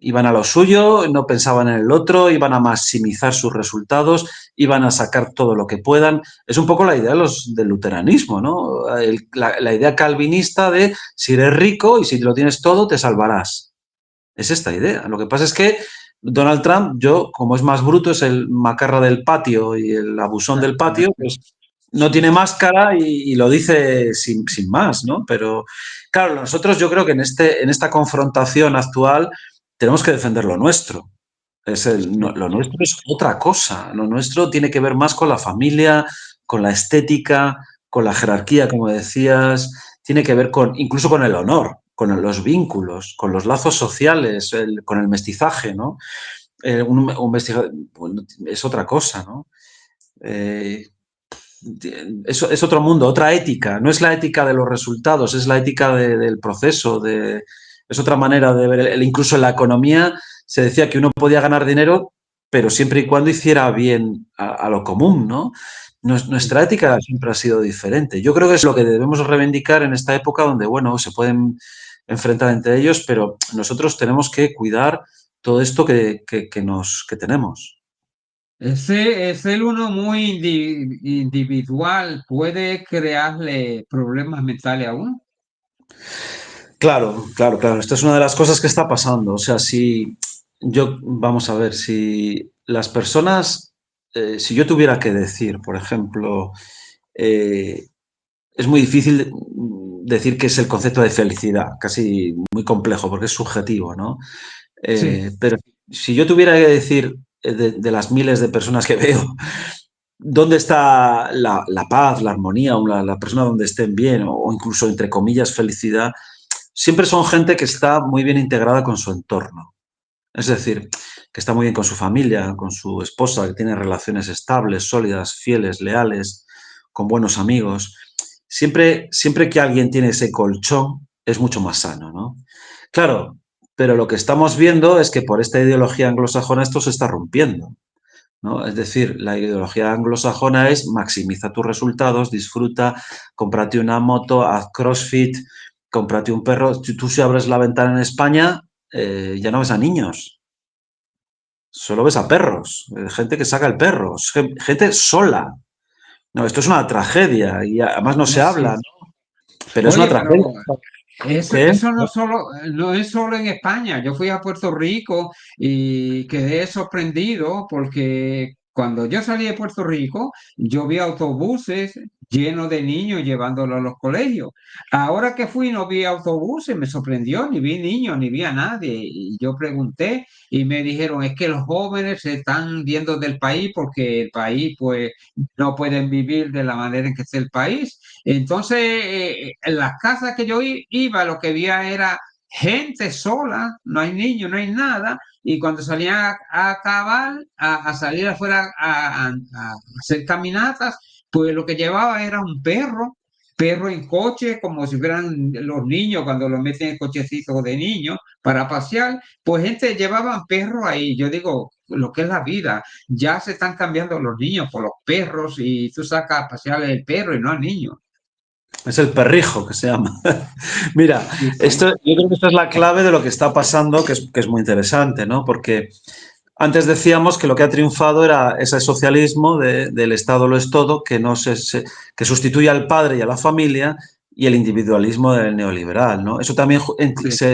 iban a lo suyo, no pensaban en el otro, iban a maximizar sus resultados, iban a sacar todo lo que puedan. Es un poco la idea del luteranismo, ¿no? La idea calvinista de si eres rico y si lo tienes todo, te salvarás. Es esta idea. Lo que pasa es que Donald Trump, yo, como es más bruto, es el macarra del patio y el abusón del patio, pues no tiene máscara y lo dice sin más, ¿no? Pero claro, nosotros yo creo que en esta confrontación actual tenemos que defender lo nuestro. Lo nuestro es otra cosa. Lo nuestro tiene que ver más con la familia, con la estética, con la jerarquía, como decías. Tiene que ver incluso con el honor, con los vínculos, con los lazos sociales, con el mestizaje, ¿no? Un mestizaje bueno, es otra cosa, ¿no? Eh, es otro mundo, otra ética. No es la ética de los resultados, es la ética del proceso. Es otra manera de ver. Incluso en la economía se decía que uno podía ganar dinero, pero siempre y cuando hiciera bien a lo común, ¿no? Nuestra ética siempre ha sido diferente. Yo creo que es lo que debemos reivindicar en esta época donde, bueno, se pueden enfrentar entre ellos, pero nosotros tenemos que cuidar todo esto que tenemos. Es el uno muy individual, puede crearle problemas mentales a uno. Claro, claro, claro. Esta es una de las cosas que está pasando. O sea, vamos a ver, si las personas, si yo tuviera que decir, por ejemplo, eh, es muy difícil decir qué es el concepto de felicidad, casi muy complejo porque es subjetivo, ¿no? Sí, Pero si yo tuviera que decir de las miles de personas que veo, ¿dónde está la paz, la armonía, o la persona donde estén bien, o incluso, entre comillas, felicidad? Siempre son gente que está muy bien integrada con su entorno. Es decir, que está muy bien con su familia, con su esposa, que tiene relaciones estables, sólidas, fieles, leales, con buenos amigos. Siempre que alguien tiene ese colchón, es mucho más sano, ¿no? Claro, pero lo que estamos viendo es que por esta ideología anglosajona esto se está rompiendo. ¿no? Es decir, la ideología anglosajona es maximiza tus resultados, disfruta, cómprate una moto, haz CrossFit, cómprate un perro. Tú si abres la ventana en España, ya no ves a niños, solo ves a perros, gente que saca el perro, gente sola. No, esto es una tragedia y además no se No, habla, sí. ¿no? Pero es una Oye, tragedia. pero ¿Qué? eso no, solo, no es solo en España. Yo fui a Puerto Rico y quedé sorprendido porque cuando yo salí de Puerto Rico, yo vi autobuses llenos de niños llevándolos a los colegios. Ahora que fui no vi autobuses, me sorprendió, ni vi niños, ni vi a nadie. Y yo pregunté y me dijeron, es que los jóvenes se están yendo del país porque el país pues no pueden vivir de la manera en que está el país. Entonces, en las casas que yo iba, lo que veía era gente sola, no hay niños, no hay nada, y cuando salían a acabar, a salir afuera a hacer caminatas, pues lo que llevaba era un perro en coche, como si fueran los niños cuando los meten en cochecitos de niños para pasear, pues gente llevaban perros ahí. Yo digo, lo que es la vida, ya se están cambiando los niños por los perros y tú sacas a pasear el perro y no al niño. Es el perrijo que se llama. Mira, Sí, sí, yo creo que esta es la clave de lo que está pasando, que es muy interesante, ¿no? Porque antes decíamos que lo que ha triunfado era ese socialismo del Estado lo es todo, que, no que sustituye al padre y a la familia, y el individualismo del neoliberal, ¿no? sí.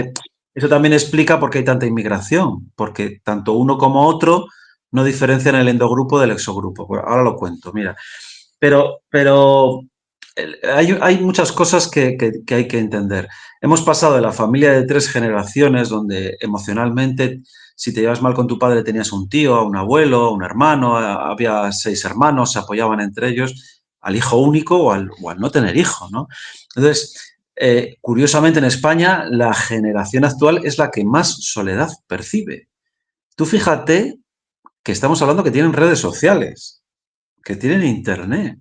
Eso también explica por qué hay tanta inmigración, porque tanto uno como otro no diferencian el endogrupo del exogrupo. Bueno, ahora lo cuento, mira. Pero hay muchas cosas que hay que entender. Hemos pasado de la familia de tres generaciones, donde emocionalmente, si te llevas mal con tu padre, tenías un tío, un abuelo, un hermano, había seis hermanos, se apoyaban entre ellos, al hijo único o al no tener hijo, ¿no? Entonces, curiosamente en España, la generación actual es la que más soledad percibe. Tú fíjate que estamos hablando que tienen redes sociales, que tienen internet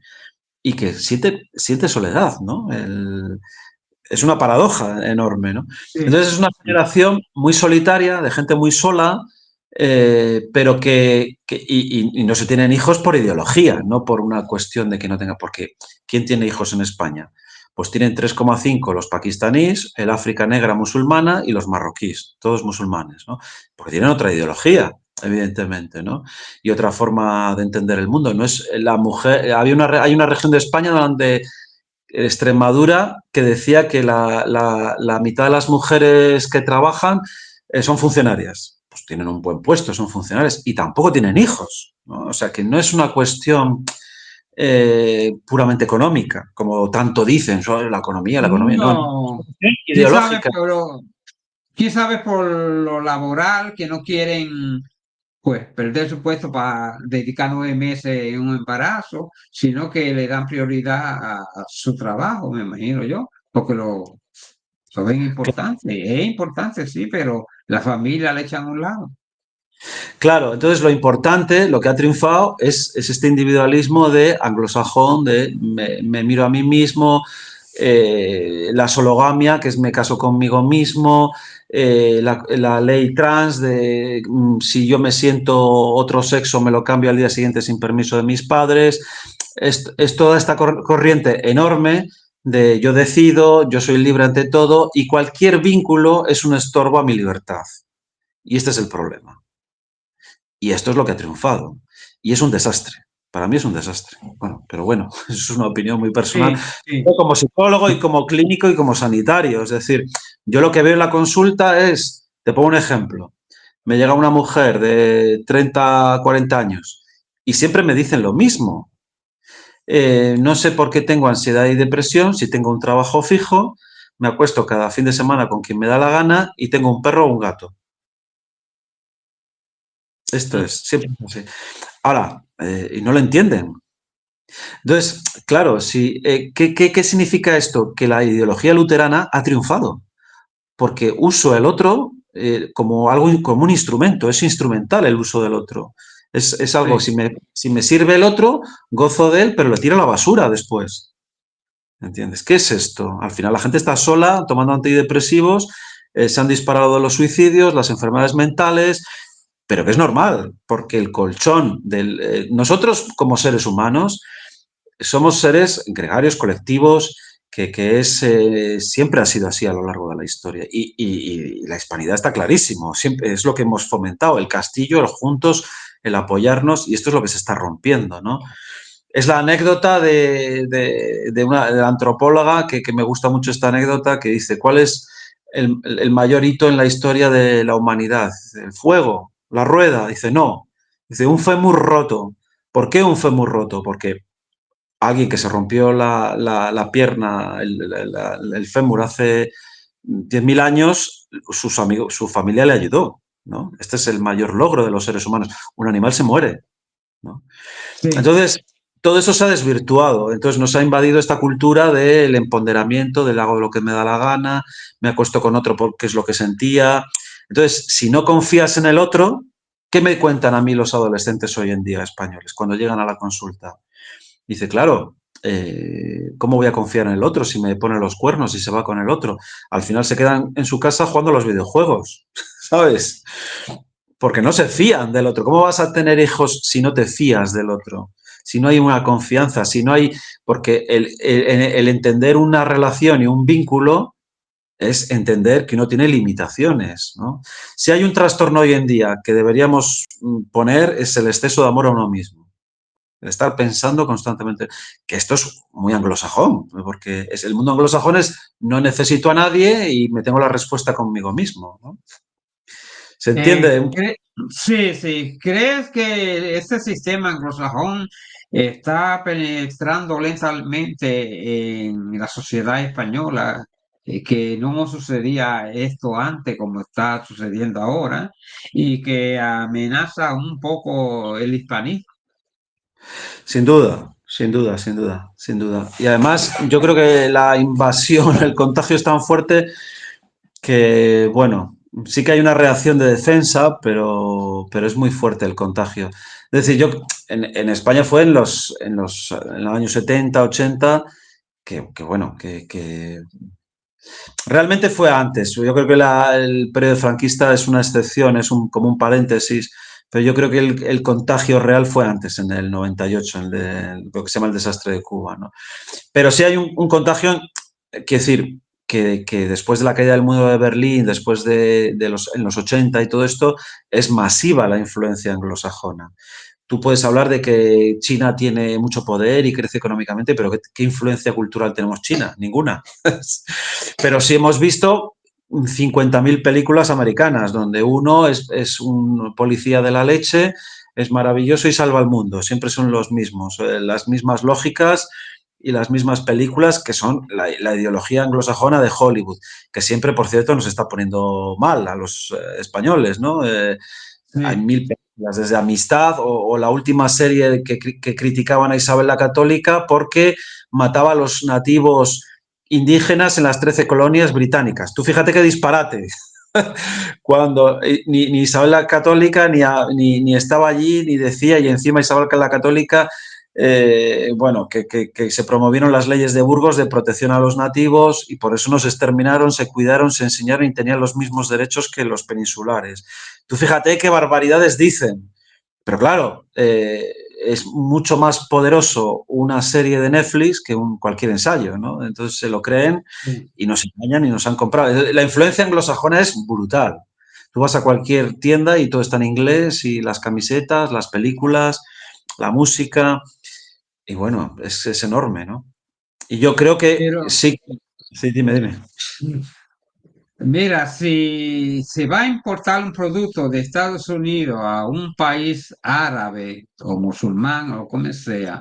y que siente soledad, ¿no? Es una paradoja enorme, ¿no? Sí, Entonces es una sí. generación muy solitaria, de gente muy sola, pero y no se tienen hijos por ideología, no por una cuestión de que no tenga, porque ¿quién tiene hijos en España? Pues tienen 3,5 los pakistaníes, el África negra musulmana y los marroquíes, todos musulmanes, ¿no? Porque tienen otra ideología, evidentemente, ¿no? Y otra forma de entender el mundo. No es la mujer, hay una región de España donde Extremadura que decía que la mitad de las mujeres que trabajan son funcionarias. Pues tienen un buen puesto, son funcionarias y tampoco tienen hijos, ¿no? O sea que no es una cuestión puramente económica, como tanto dicen sobre la economía, no, no, es No, una cuestión quién sabe, ideológica. pero quién sabe por lo laboral que no quieren pues perder su puesto para dedicar 9 meses en un embarazo, sino que le dan prioridad a su trabajo, me imagino yo, porque lo ven importante. Es importante, sí, pero la familia le echan a un lado. Claro, entonces lo importante, lo que ha triunfado es este individualismo de anglosajón, de me miro a mí mismo, la sologamia, que es me caso conmigo mismo, la ley trans de si yo me siento otro sexo me lo cambio al día siguiente sin permiso de mis padres. Es toda esta corriente enorme de yo decido, yo soy libre ante todo y cualquier vínculo es un estorbo a mi libertad. Y este es el problema. Y esto es lo que ha triunfado. Y es un desastre. Para mí es un desastre. Bueno, pero bueno, eso es una opinión muy personal. Sí, sí. Yo como psicólogo y como clínico y como sanitario. Es decir, yo lo que veo en la consulta es, te pongo un ejemplo. Me llega una mujer de 30, 40 años y siempre me dicen lo mismo. No sé por qué tengo ansiedad y depresión, si tengo un trabajo fijo, me acuesto cada fin de semana con quien me da la gana y tengo un perro o un gato. Esto Mm. es, siempre es así. Ahora, y no lo entienden. Entonces, claro, si, ¿qué significa esto? Que la ideología luterana ha triunfado, porque uso el otro como algo, como un instrumento, es instrumental el uso del otro. Es algo, Sí. si me sirve el otro, gozo de él, pero lo tiro a la basura después. ¿Entiendes? ¿Qué es esto? Al final la gente está sola, tomando antidepresivos, se han disparado los suicidios, las enfermedades mentales, pero que es normal, porque el colchón nosotros como seres humanos somos seres gregarios, colectivos, que siempre ha sido así a lo largo de la historia. Y la hispanidad está clarísimo, siempre es lo que hemos fomentado, el castillo, el juntos, el apoyarnos, y esto es lo que se está rompiendo, ¿no? Es la anécdota de la antropóloga, que me gusta mucho esta anécdota, que dice, ¿cuál es el mayor hito en la historia de la humanidad? ¿El fuego? ¿La rueda? Dice, no. Dice, un fémur roto. ¿Por qué un fémur roto? Porque alguien que se rompió la pierna, el fémur hace 10.000 años, sus amigos, su familia le ayudó, ¿no? Este es el mayor logro de los seres humanos. Un animal se muere, ¿no? Sí. Entonces, todo eso se ha desvirtuado. Entonces, nos ha invadido esta cultura del empoderamiento, del hago lo que me da la gana, me acuesto con otro porque es lo que sentía. Entonces, si no confías en el otro, ¿qué me cuentan a mí los adolescentes hoy en día españoles cuando llegan a la consulta? Dice, claro, ¿cómo voy a confiar en el otro si me pone los cuernos y se va con el otro? Al final se quedan en su casa jugando a los videojuegos, ¿sabes? Porque no se fían del otro. ¿Cómo vas a tener hijos si no te fías del otro? Si no hay una confianza, si no hay... Porque el entender una relación y un vínculo es entender que uno tiene limitaciones, ¿no? Si hay un trastorno hoy en día que deberíamos poner es el exceso de amor a uno mismo. El estar pensando constantemente, que esto es muy anglosajón, porque el mundo anglosajón es no necesito a nadie y me tengo la respuesta conmigo mismo, ¿no? ¿Se Eh, entiende? cre- sí, sí. ¿Crees que este sistema anglosajón está penetrando lentamente en la sociedad española? Que no sucedía esto antes como está sucediendo ahora y que amenaza un poco el hispanismo. Sin duda, sin duda, sin duda, sin duda. Y además, yo creo que la invasión, el contagio es tan fuerte que, bueno, sí que hay una reacción de defensa, pero es muy fuerte el contagio. Es decir, en España fue en los años 70, 80, bueno, que realmente fue antes. Yo creo que el periodo franquista es una excepción, como un paréntesis, pero yo creo que el contagio real fue antes, en el 98, lo que se llama el desastre de Cuba, ¿no? Pero sí hay un contagio, quiero decir, que después de la caída del muro de Berlín, después en los 80 y todo esto, es masiva la influencia anglosajona. Tú puedes hablar de que China tiene mucho poder y crece económicamente, pero ¿qué influencia cultural tenemos China? Ninguna. Pero sí hemos visto 50.000 películas americanas donde uno es un policía de la leche, es maravilloso y salva al mundo. Siempre son los mismos, las mismas lógicas y las mismas películas que son la ideología anglosajona de Hollywood, que siempre, por cierto, nos está poniendo mal a los españoles, ¿no? Hay Sí. 1.000 películas, desde Amistad o la última serie que criticaban a Isabel la Católica porque mataba a los nativos indígenas en las 13 colonias británicas. Tú fíjate qué disparate. Cuando ni Isabel la Católica ni estaba allí, ni decía, y encima Isabel la Católica, bueno, que se promovieron las leyes de Burgos de protección a los nativos y por eso nos exterminaron, se cuidaron, se enseñaron y tenían los mismos derechos que los peninsulares. Tú fíjate qué barbaridades dicen. Pero claro, es mucho más poderoso una serie de Netflix que cualquier ensayo, ¿no? Entonces se lo creen Sí. y nos engañan y nos han comprado. La influencia anglosajona es brutal. Tú vas a cualquier tienda y todo está en inglés y las camisetas, las películas, la música y bueno, es enorme, ¿no? Y yo creo que Pero sí, sí, dime, dime. mira, si se va a importar un producto de Estados Unidos a un país árabe o musulmán o como sea,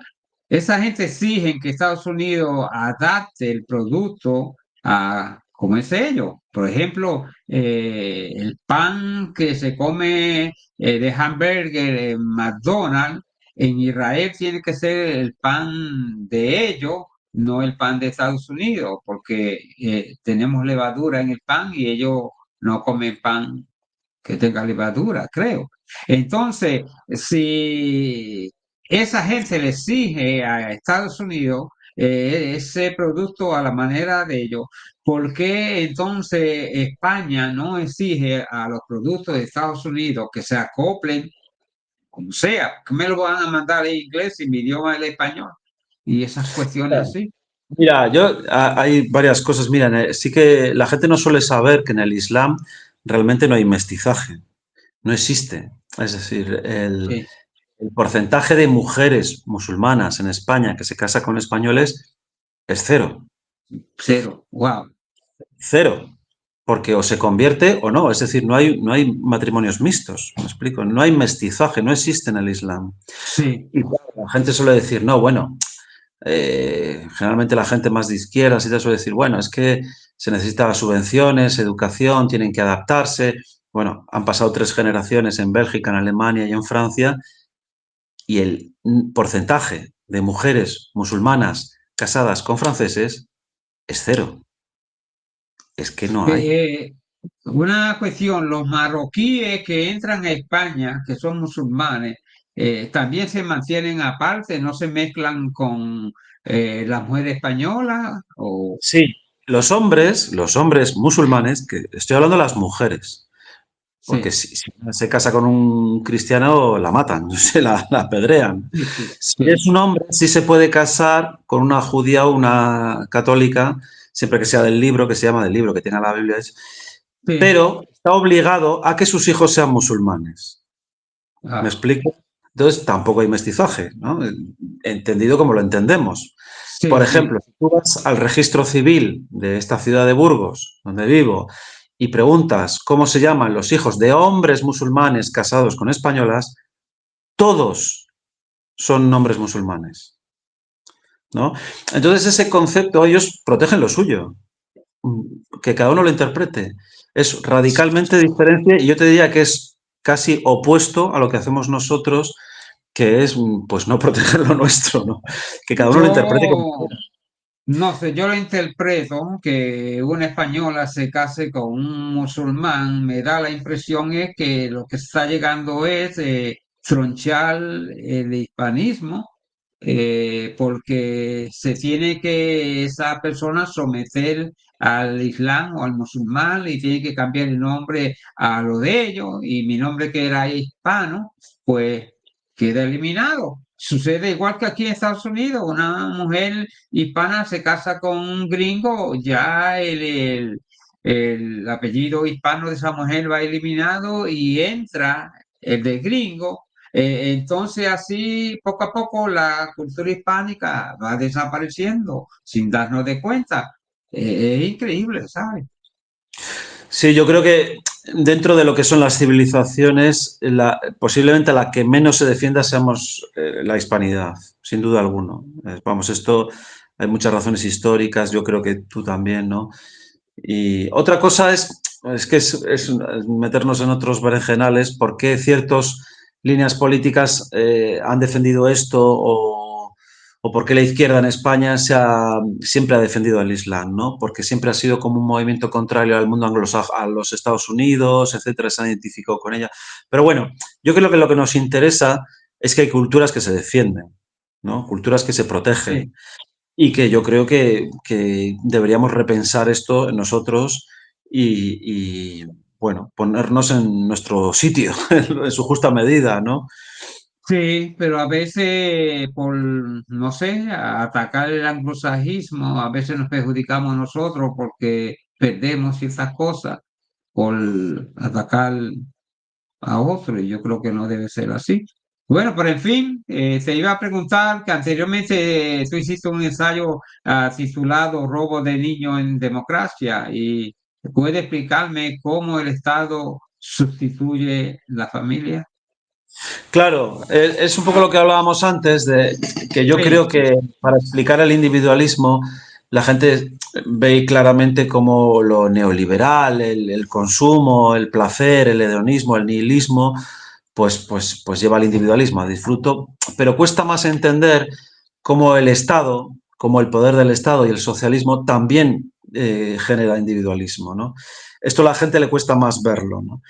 esa gente exige que Estados Unidos adapte el producto a como es ellos. Por ejemplo, el pan que se come de hamburger en McDonald's, en Israel tiene que ser el pan de ellos, no el pan de Estados Unidos, porque tenemos levadura en el pan y ellos no comen pan que tenga levadura, creo. Entonces, si esa gente le exige a Estados Unidos ese producto a la manera de ellos. ¿Por qué entonces España no exige a los productos de Estados Unidos que se acoplen, como sea? ¿Que me lo van a mandar en inglés y mi idioma es el español? Y esas cuestiones así. Mira, hay varias cosas. Mira, sí que la gente no suele saber que en el Islam realmente no hay mestizaje, no existe. Es decir, Sí, el porcentaje de mujeres musulmanas en España que se casa con españoles es cero, cero. Wow. cero, porque o se convierte o no. Es decir, no hay matrimonios mixtos, me explico, no hay mestizaje, no existe en el Islam. Sí, Y claro, la gente suele decir, no, bueno, generalmente la gente más de izquierda sí te suele decir, bueno, es que se necesitan subvenciones, educación, tienen que adaptarse. Bueno, han pasado 3 generaciones en Bélgica, en Alemania y en Francia, y el porcentaje de mujeres musulmanas casadas con franceses es cero. Es que no hay. Eh, eh, una cuestión, los marroquíes que entran a España, que son musulmanes, también se mantienen aparte, no se mezclan con la mujer española o Sí, los hombres musulmanes, que estoy hablando de las mujeres, porque sí, si una se casa con un cristiano, la matan, la apedrean. sí, sí, Si es sí, un hombre, sí se puede casar con una judía o una católica, siempre que sea del libro, que se llama del libro, que tenga la Biblia, sí, pero está obligado a que sus hijos sean musulmanes. ¿Me ah, explico? Entonces tampoco hay mestizaje, ¿no? Entendido como lo entendemos. sí, Por sí, ejemplo, si tú vas al registro civil de esta ciudad de Burgos, donde vivo, y preguntas cómo se llaman los hijos de hombres musulmanes casados con españolas, todos son nombres musulmanes, ¿no? Entonces ese concepto, ellos protegen lo suyo, que cada uno lo interprete. Es radicalmente diferente y yo te diría que es casi opuesto a lo que hacemos nosotros, que es pues no proteger lo nuestro, ¿no? Que cada uno lo interprete como yo quiera. no sé, yo lo interpreto que una española se case con un musulmán, me da la impresión es que lo que está llegando es tronchar el hispanismo, porque se tiene que esa persona someter al islam o al musulmán y tiene que cambiar el nombre a lo de ellos, y mi nombre que era hispano, pues queda eliminado. Sucede igual que aquí en Estados Unidos, una mujer hispana se casa con un gringo, ya el apellido hispano de esa mujer va eliminado y entra el de gringo. Entonces así poco a poco la cultura hispánica va desapareciendo sin darnos de cuenta. Es increíble, ¿sabes? Sí, yo creo que dentro de lo que son las civilizaciones, posiblemente la que menos se defienda seamos la hispanidad, sin duda alguna. Vamos, esto hay muchas razones históricas, yo creo que tú también, ¿no? Y otra cosa es que es meternos en otros berenjenales, por qué ciertas líneas políticas han defendido esto o por qué la izquierda en España siempre ha defendido el Islam, ¿no? Porque siempre ha sido como un movimiento contrario al mundo anglosajón, a los Estados Unidos, etcétera, se han identificado con ella. Pero bueno, yo creo que lo que nos interesa es que hay culturas que se defienden, ¿no? Culturas que se protegen. Sí. Y que yo creo que deberíamos repensar esto en nosotros y, bueno, ponernos en nuestro sitio, en su justa medida, ¿no? Sí, pero a veces por, no sé, atacar el anglosajismo, a veces nos perjudicamos nosotros porque perdemos ciertas cosas por atacar a otro, y yo creo que no debe ser así. Bueno, pero en fin, te iba a preguntar que anteriormente tú hiciste un ensayo titulado Robo de niños en democracia, y ¿puede explicarme cómo el Estado sustituye la familia? Claro, es un poco lo que hablábamos antes, de que yo creo Sí, que para explicar el individualismo, la gente ve claramente como lo neoliberal, el consumo, el placer, el hedonismo, el nihilismo, pues lleva al individualismo, a disfruto, pero cuesta más entender cómo el Estado, como el poder del Estado y el socialismo también genera individualismo, ¿no? Esto a la gente le cuesta más verlo, ¿no?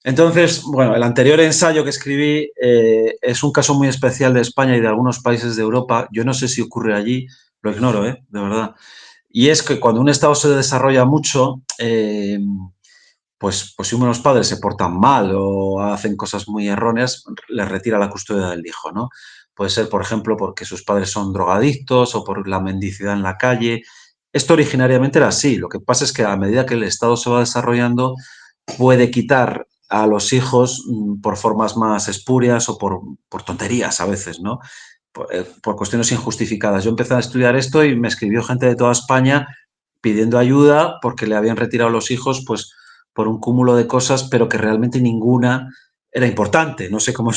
Entonces, bueno, el anterior ensayo que escribí es un caso muy especial de España y de algunos países de Europa. Yo no sé si ocurre allí, lo ignoro, de verdad. Y es que cuando un Estado se desarrolla mucho, pues si unos padres se portan mal o hacen cosas muy erróneas, les retira la custodia del hijo, ¿no? Puede ser, por ejemplo, porque sus padres son drogadictos o por la mendicidad en la calle. Esto originariamente era así. Lo que pasa es que a medida que el Estado se va desarrollando, puede quitar a los hijos por formas más espurias o por tonterías a veces, ¿no? Por cuestiones injustificadas. Yo empecé a estudiar esto y me escribió gente de toda España pidiendo ayuda porque le habían retirado los hijos, pues por un cúmulo de cosas, pero que realmente ninguna era importante. No sé cómo.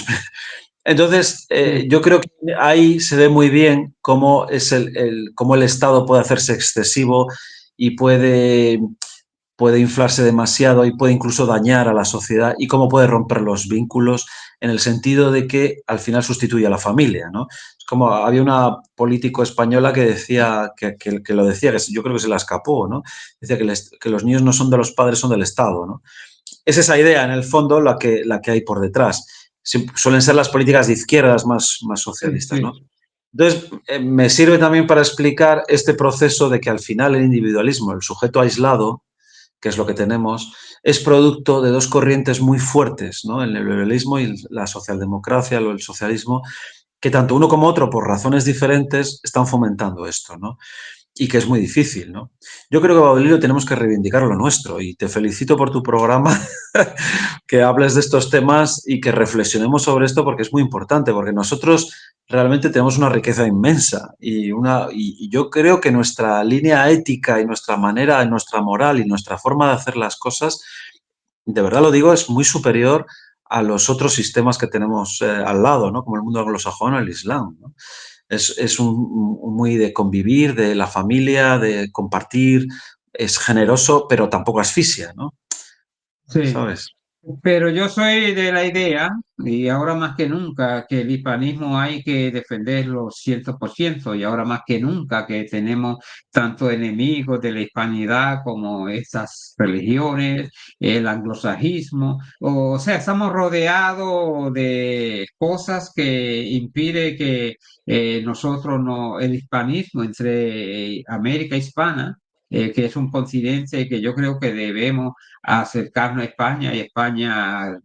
Entonces, Sí, yo creo que ahí se ve muy bien cómo, cómo el Estado puede hacerse excesivo y puede inflarse demasiado y puede incluso dañar a la sociedad y cómo puede romper los vínculos en el sentido de que al final sustituye a la familia, ¿no? Es como había una político española que decía, que lo decía, que yo creo que se la escapó, ¿no? Decía que los niños no son de los padres, son del Estado, ¿no? Es esa idea, en el fondo, la que hay por detrás. Suelen ser las políticas de izquierdas más sí, socialistas, ¿no? sí. Entonces, me sirve también para explicar este proceso de que al final el individualismo, el sujeto aislado, que es lo que tenemos, es producto de dos corrientes muy fuertes, ¿no? El neoliberalismo y la socialdemocracia o el socialismo, que tanto uno como otro, por razones diferentes, están fomentando esto, ¿no? Y que es muy difícil, ¿no? Yo creo que, Baudilio, tenemos que reivindicar lo nuestro y te felicito por tu programa, que hables de estos temas y que reflexionemos sobre esto porque es muy importante, porque nosotros realmente tenemos una riqueza inmensa y yo creo que nuestra línea ética y nuestra manera, nuestra moral y nuestra forma de hacer las cosas, de verdad lo digo, es muy superior a los otros sistemas que tenemos al lado, ¿no? Como el mundo anglosajón o el Islam, ¿no? Es muy de convivir, de la familia, de compartir, es generoso, pero tampoco asfixia, ¿no? Sí. ¿Sabes? Pero yo soy de la idea, y ahora más que nunca, que el hispanismo hay que defenderlo 100%, y ahora más que nunca que tenemos tanto enemigos de la hispanidad como estas religiones, el anglosajismo, o sea, estamos rodeados de cosas que impide que nosotros no, el hispanismo entre América Hispana, que es un continente que yo creo que debemos acercarnos a España y España a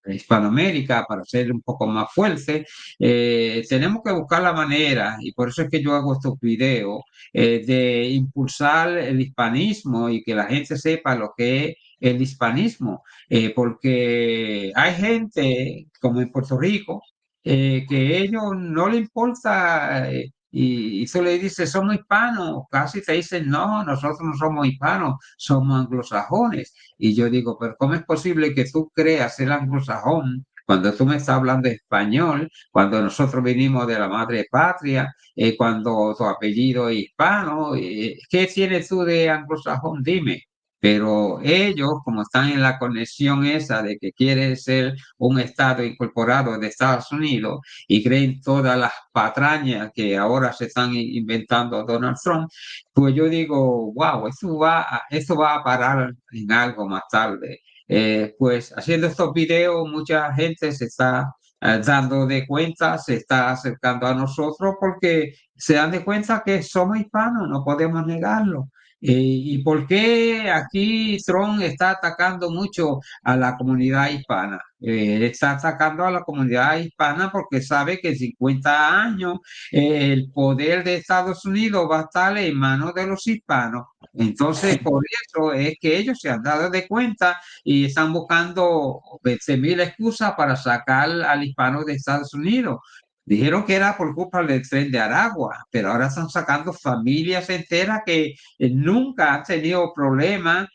Hispanoamérica para ser un poco más fuerte, tenemos que buscar la manera, y por eso es que yo hago estos videos, de impulsar el hispanismo y que la gente sepa lo que es el hispanismo, porque hay gente, como en Puerto Rico, que a ellos no le importa. Y tú le dices, somos hispanos, casi te dicen, no, nosotros no somos hispanos, somos anglosajones. Y yo digo, pero ¿cómo es posible que tú creas el anglosajón cuando tú me estás hablando español, cuando nosotros venimos de la madre patria, cuando tu apellido es hispano? ¿Qué tienes tú de anglosajón? Dime. Pero ellos, como están en la conexión esa de que quiere ser un estado incorporado de Estados Unidos y creen todas las patrañas que ahora se están inventando Donald Trump, pues yo digo, wow, esto va a parar en algo más tarde. Pues haciendo estos videos, mucha gente se está dando de cuenta, se está acercando a nosotros porque se dan de cuenta que somos hispanos, no podemos negarlo. ¿Y por qué aquí Trump está atacando mucho a la comunidad hispana? Está atacando a la comunidad hispana porque sabe que en 50 años el poder de Estados Unidos va a estar en manos de los hispanos. Entonces, por eso es que ellos se han dado de cuenta y están buscando 20.000 excusas para sacar al hispano de Estados Unidos. Dijeron que era por culpa del tren de Aragua, pero ahora están sacando familias enteras que nunca han tenido problemas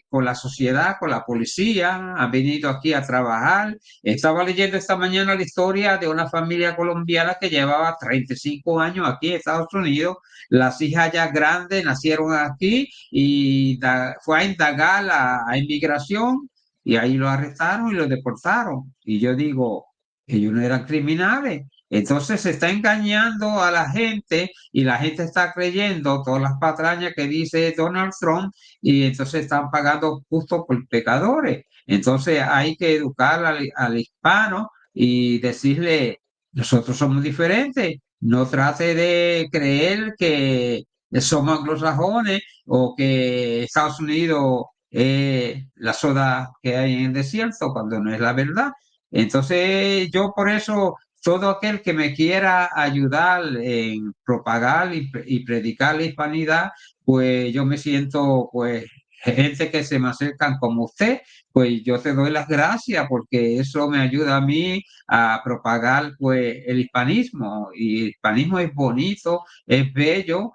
con la sociedad, con la policía, han venido aquí a trabajar. Estaba leyendo esta mañana la historia de una familia colombiana que llevaba 35 años aquí en Estados Unidos. Las hijas ya grandes nacieron aquí y fue a indagar a inmigración y ahí lo arrestaron y lo deportaron. Y yo digo, ellos no eran criminales. Entonces se está engañando a la gente y la gente está creyendo todas las patrañas que dice Donald Trump y entonces están pagando justo por pecadores. Entonces hay que educar al hispano y decirle, nosotros somos diferentes. no trate de creer que somos anglosajones o que Estados Unidos es la soda que hay en el desierto, cuando no es la verdad. Entonces, yo por eso, todo aquel que me quiera ayudar en propagar y predicar la hispanidad, pues yo me siento, pues, gente que se me acercan como usted, pues yo te doy las gracias porque eso me ayuda a mí a propagar pues el hispanismo. Y el hispanismo es bonito, es bello,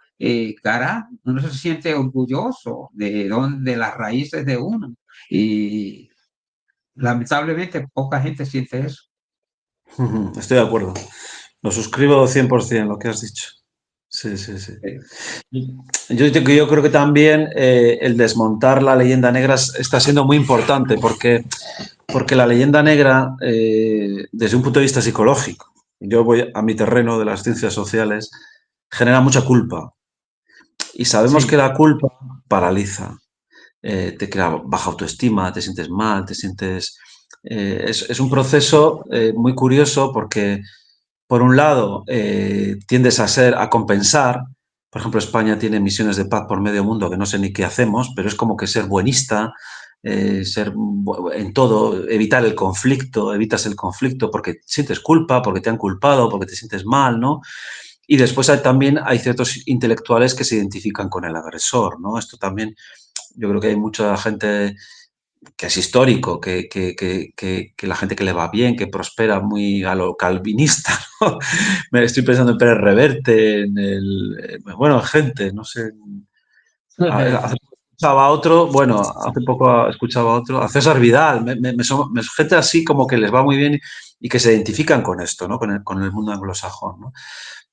cara, uno se siente orgulloso de las raíces de uno. Y lamentablemente poca gente siente eso. Estoy de acuerdo. Lo suscribo 100% lo que has dicho. Sí, sí, sí. Eh, Yo creo que también el desmontar la leyenda negra está siendo muy importante porque la leyenda negra, desde un punto de vista psicológico, yo voy a mi terreno de las ciencias sociales, genera mucha culpa. Y sabemos que Sí, la culpa paraliza, te crea baja autoestima, te sientes mal, te sientes... es un proceso muy curioso porque, por un lado, tiendes a compensar. Por ejemplo, España tiene misiones de paz por medio mundo que no sé ni qué hacemos, pero es como que ser buenista, en todo, evitas el conflicto porque sientes culpa, porque te han culpado, porque te sientes mal, ¿no? Y después también hay ciertos intelectuales que se identifican con el agresor, ¿no? Esto también, yo creo que hay mucha gente que es histórico, que la gente que le va bien, que prospera muy a lo calvinista, ¿no? Me estoy pensando en Pérez Reverte, bueno, gente, no sé. Hace poco escuchaba a otro, bueno, hace poco escuchaba a otro, a César Vidal, gente así como que les va muy bien y que se identifican con esto, ¿no? Con el mundo anglosajón, ¿no?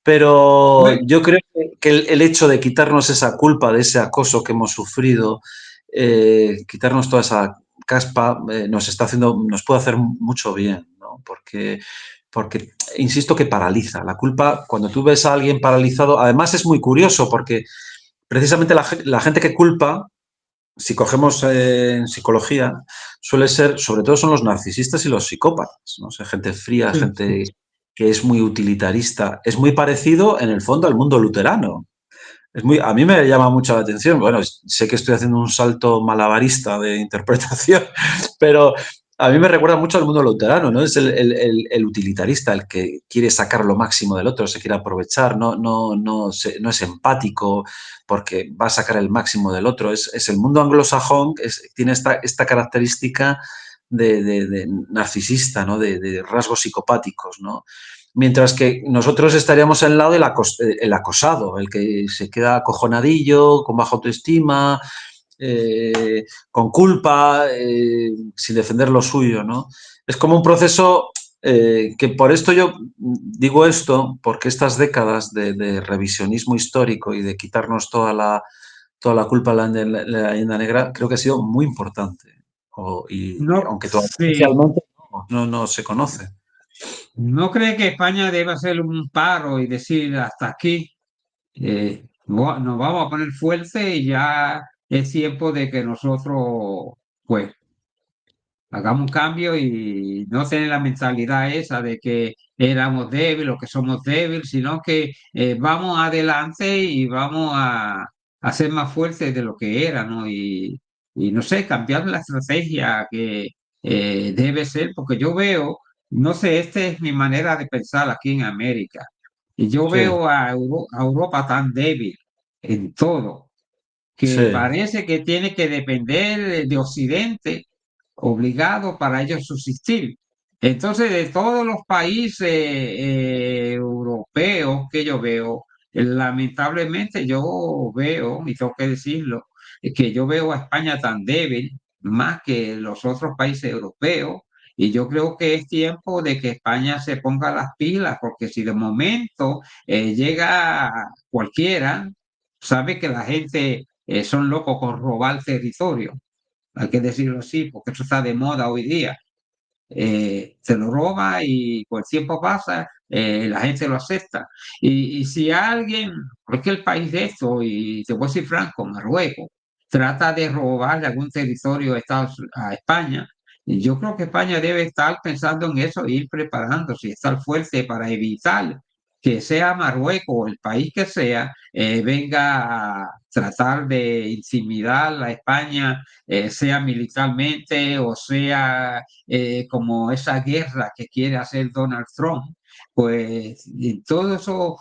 Pero bueno, yo creo que el hecho de quitarnos esa culpa de ese acoso que hemos sufrido, quitarnos toda esa caspa, nos puede hacer mucho bien, ¿no? Porque insisto que paraliza. La culpa, cuando tú ves a alguien paralizado, además es muy curioso porque precisamente la gente que culpa, si cogemos en psicología, suele ser, sobre todo son los narcisistas y los psicópatas, ¿no? O sea, gente fría, sí, sí. gente que es muy utilitarista. Es muy parecido, en el fondo, al mundo luterano. A mí me llama mucho la atención. Bueno, sé que estoy haciendo un salto malabarista de interpretación, pero a mí me recuerda mucho al mundo luterano, ¿no? Es el utilitarista, el que quiere sacar lo máximo del otro, se quiere aprovechar, no es empático porque va a sacar el máximo del otro. Es el mundo anglosajón, tiene esta característica de narcisista, ¿no? De rasgos psicopáticos, ¿no? Mientras que nosotros estaríamos al lado el acosado, el que se queda acojonadillo, con baja autoestima, con culpa, sin defender lo suyo, ¿no? Es como un proceso que por esto yo digo esto, porque estas décadas de revisionismo histórico y de quitarnos toda la culpa de la leyenda negra, creo que ha sido muy importante. Y No, aunque todavía sí. oficialmente no se conoce. ¿No cree que España debe hacer un paro y decir hasta aquí? Nos vamos a poner fuerte y ya es tiempo de que nosotros, pues, hagamos un cambio y no tener la mentalidad esa de que éramos débiles o que somos débiles, sino que vamos adelante y vamos a ser más fuertes de lo que era, ¿no? Y no sé, cambiar la estrategia que debe ser, porque yo veo, no sé, esta es mi manera de pensar aquí en América, y yo Sí, veo a Europa tan débil en todo que sí. parece que tiene que depender de Occidente, obligado para ellos subsistir. Entonces, de todos los países europeos que yo veo, lamentablemente yo veo, y tengo que decirlo, que yo veo a España tan débil, más que los otros países europeos, y yo creo que es tiempo de que España se ponga las pilas, porque si de momento llega cualquiera, sabe que la gente son locos con robar territorio, hay que decirlo así, porque eso está de moda hoy día. Se lo roba y con el tiempo pasa, la gente lo acepta. Y si alguien, cualquier país de esto, y te voy a decir franco, Marruecos, trata de robarle algún territorio a España, y yo creo que España debe estar pensando en eso, ir preparándose y estar fuerte para evitar. que sea Marruecos o el país que sea, venga a tratar de intimidar a España, sea militarmente o sea como esa guerra que quiere hacer Donald Trump, pues en todo eso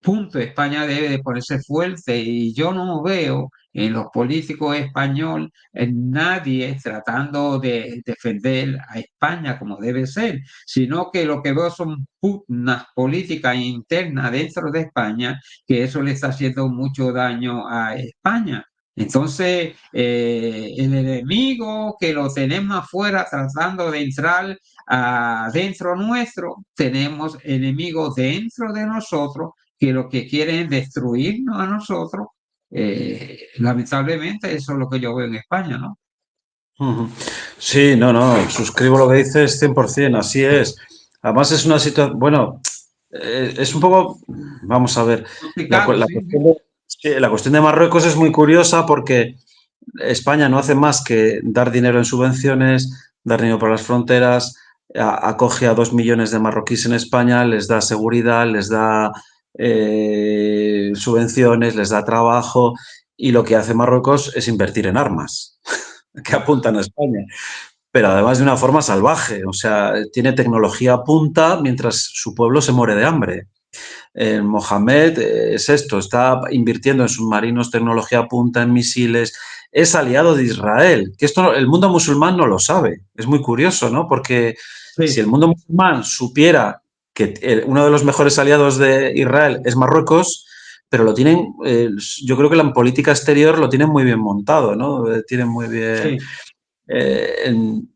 punto, España debe de ponerse fuerte y yo no veo en los políticos españoles nadie tratando de defender a España como debe ser, sino que lo que veo son pugnas políticas internas dentro de España, que eso le está haciendo mucho daño a España. Entonces, el enemigo que lo tenemos afuera tratando de entrar adentro nuestro, tenemos enemigos dentro de nosotros que lo que quieren es destruirnos a nosotros. Lamentablemente, eso es lo que yo veo en España, ¿no? Ujú. Sí, no, no, suscribo lo que dices 100%, así es. Además es una situación, bueno, es un poco, vamos a ver, Complicado, la sí, cuestión sí, la cuestión de Marruecos es muy curiosa porque España no hace más que dar dinero en subvenciones, dar dinero para las fronteras, acoge a 2 millones de marroquíes en España, les da seguridad, les da subvenciones, les da trabajo y lo que hace Marruecos es invertir en armas que apuntan a España, pero además de una forma salvaje, o sea, tiene tecnología a punta mientras su pueblo se muere de hambre. Mohamed es esto, está invirtiendo en submarinos, tecnología a punta, en misiles, es aliado de Israel, que esto el mundo musulmán no lo sabe. Es muy curioso, ¿no? Porque si el sí, mundo musulmán supiera que uno de los mejores aliados de Israel es Marruecos, pero lo tienen, yo creo que la política exterior lo tienen muy bien montado, ¿no? Tienen muy bien... sí, en-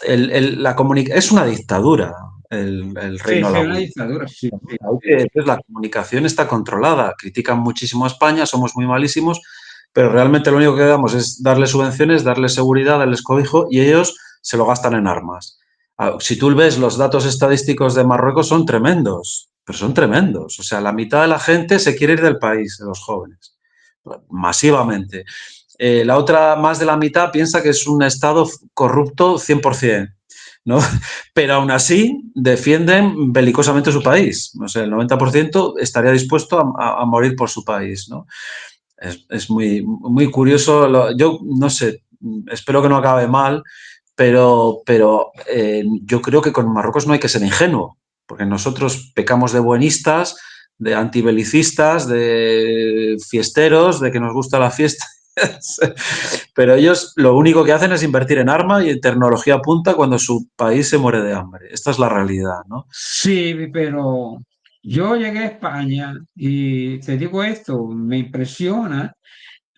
es una dictadura el sí, Reino sí, una Alawí. dictadura, sí, sí, sí, Entonces, la comunicación está controlada. Critican muchísimo a España, somos muy malísimos, pero realmente lo único que damos es darles subvenciones, darles seguridad, darles cobijo y ellos se lo gastan en armas. Si tú ves los datos estadísticos de Marruecos son tremendos, pero son tremendos. O sea, la mitad de la gente se quiere ir del país, de los jóvenes, masivamente. La otra, más de la mitad, piensa que es un Estado corrupto 100%, ¿no? Pero aún así defienden belicosamente su país. O sea, el 90% estaría dispuesto a morir por su país, ¿no? Es muy, muy curioso. Yo no sé, espero que no acabe mal, pero yo creo que con Marruecos no hay que ser ingenuo, porque nosotros pecamos de buenistas, de antibelicistas, de fiesteros, de que nos gusta la fiesta. Pero ellos lo único que hacen es invertir en arma y en tecnología punta cuando su país se muere de hambre. Esta es la realidad, ¿no? sí, pero yo llegué a España y te digo esto, me impresiona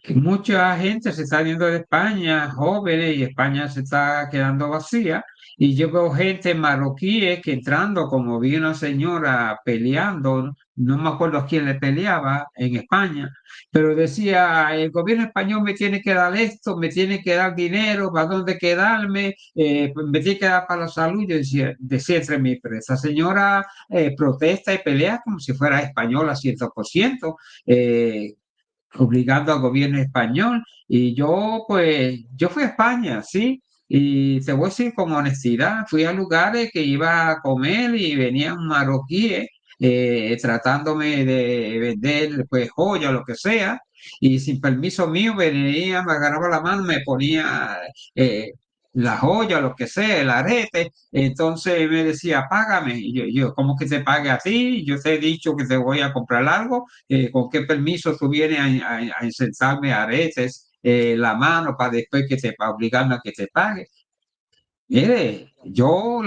que mucha gente se está yendo de España, jóvenes, y España se está quedando vacía. Y yo veo gente marroquíes que entrando, como vi una señora peleando, no me acuerdo a quién le peleaba en España, pero decía, el gobierno español me tiene que dar esto, me tiene que dar dinero, ¿para dónde quedarme? Pues me tiene que dar para la salud. Yo decía entre mí, pero esa señora protesta y pelea como si fuera española 100%. Eh, Obligando al gobierno español. Y yo, pues, yo fui a España, sí, y te voy a decir con honestidad, fui a lugares que iba a comer y venían marroquíes tratándome de vender, pues, joya, lo que sea, y sin permiso mío venía, me agarraba la mano, me ponía eh, la joya, lo que sea, el arete, entonces me decía, págame, y yo, ¿cómo que te pague a ti? Yo te he dicho que te voy a comprar algo, ¿con qué permiso tú vienes a insertarme aretes la mano para después que te, para obligarme a que te pague? Mire, yo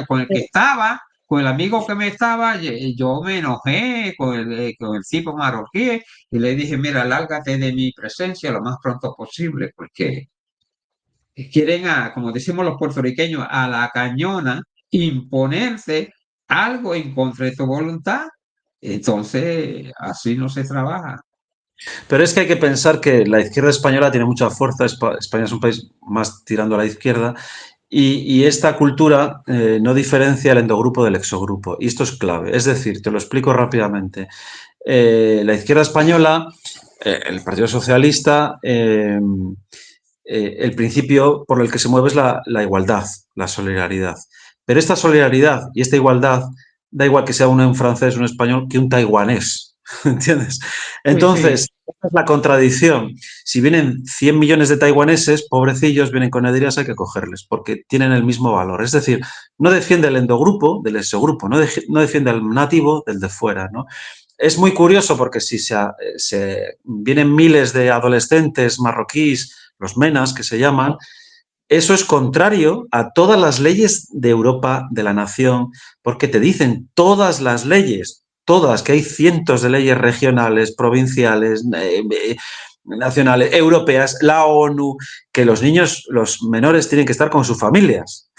con el que estaba, con el amigo que me estaba, yo me enojé con el tipo marroquí y le dije, mira, lárgate de mi presencia lo más pronto posible, porque quieren, como decimos los puertorriqueños, a la cañona imponerse algo en contra de tu voluntad. Entonces, así no se trabaja. Pero es que hay que pensar que la izquierda española tiene mucha fuerza. España es un país más tirando a la izquierda. Y esta cultura no diferencia el endogrupo del exogrupo. Y esto es clave. Es decir, te lo explico rápidamente. La izquierda española, el Partido Socialista, el principio por el que se mueve es la igualdad, la solidaridad. Pero esta solidaridad y esta igualdad da igual que sea un francés, un español, que un taiwanés, ¿entiendes? Sí, sí, Entonces, esa es la contradicción. Si vienen 100 millones de taiwaneses, pobrecillos, vienen con heridas, hay que cogerles, porque tienen el mismo valor. Es decir, no defiende el endogrupo del exogrupo, no defiende al nativo del de fuera, ¿no? Es muy curioso porque si vienen miles de adolescentes marroquíes, los menas que se llaman, eso es contrario a todas las leyes de Europa, de la nación, porque te dicen todas las leyes, todas, que hay cientos de leyes regionales, provinciales, nacionales, europeas, la ONU, que los niños, los menores tienen que estar con sus familias,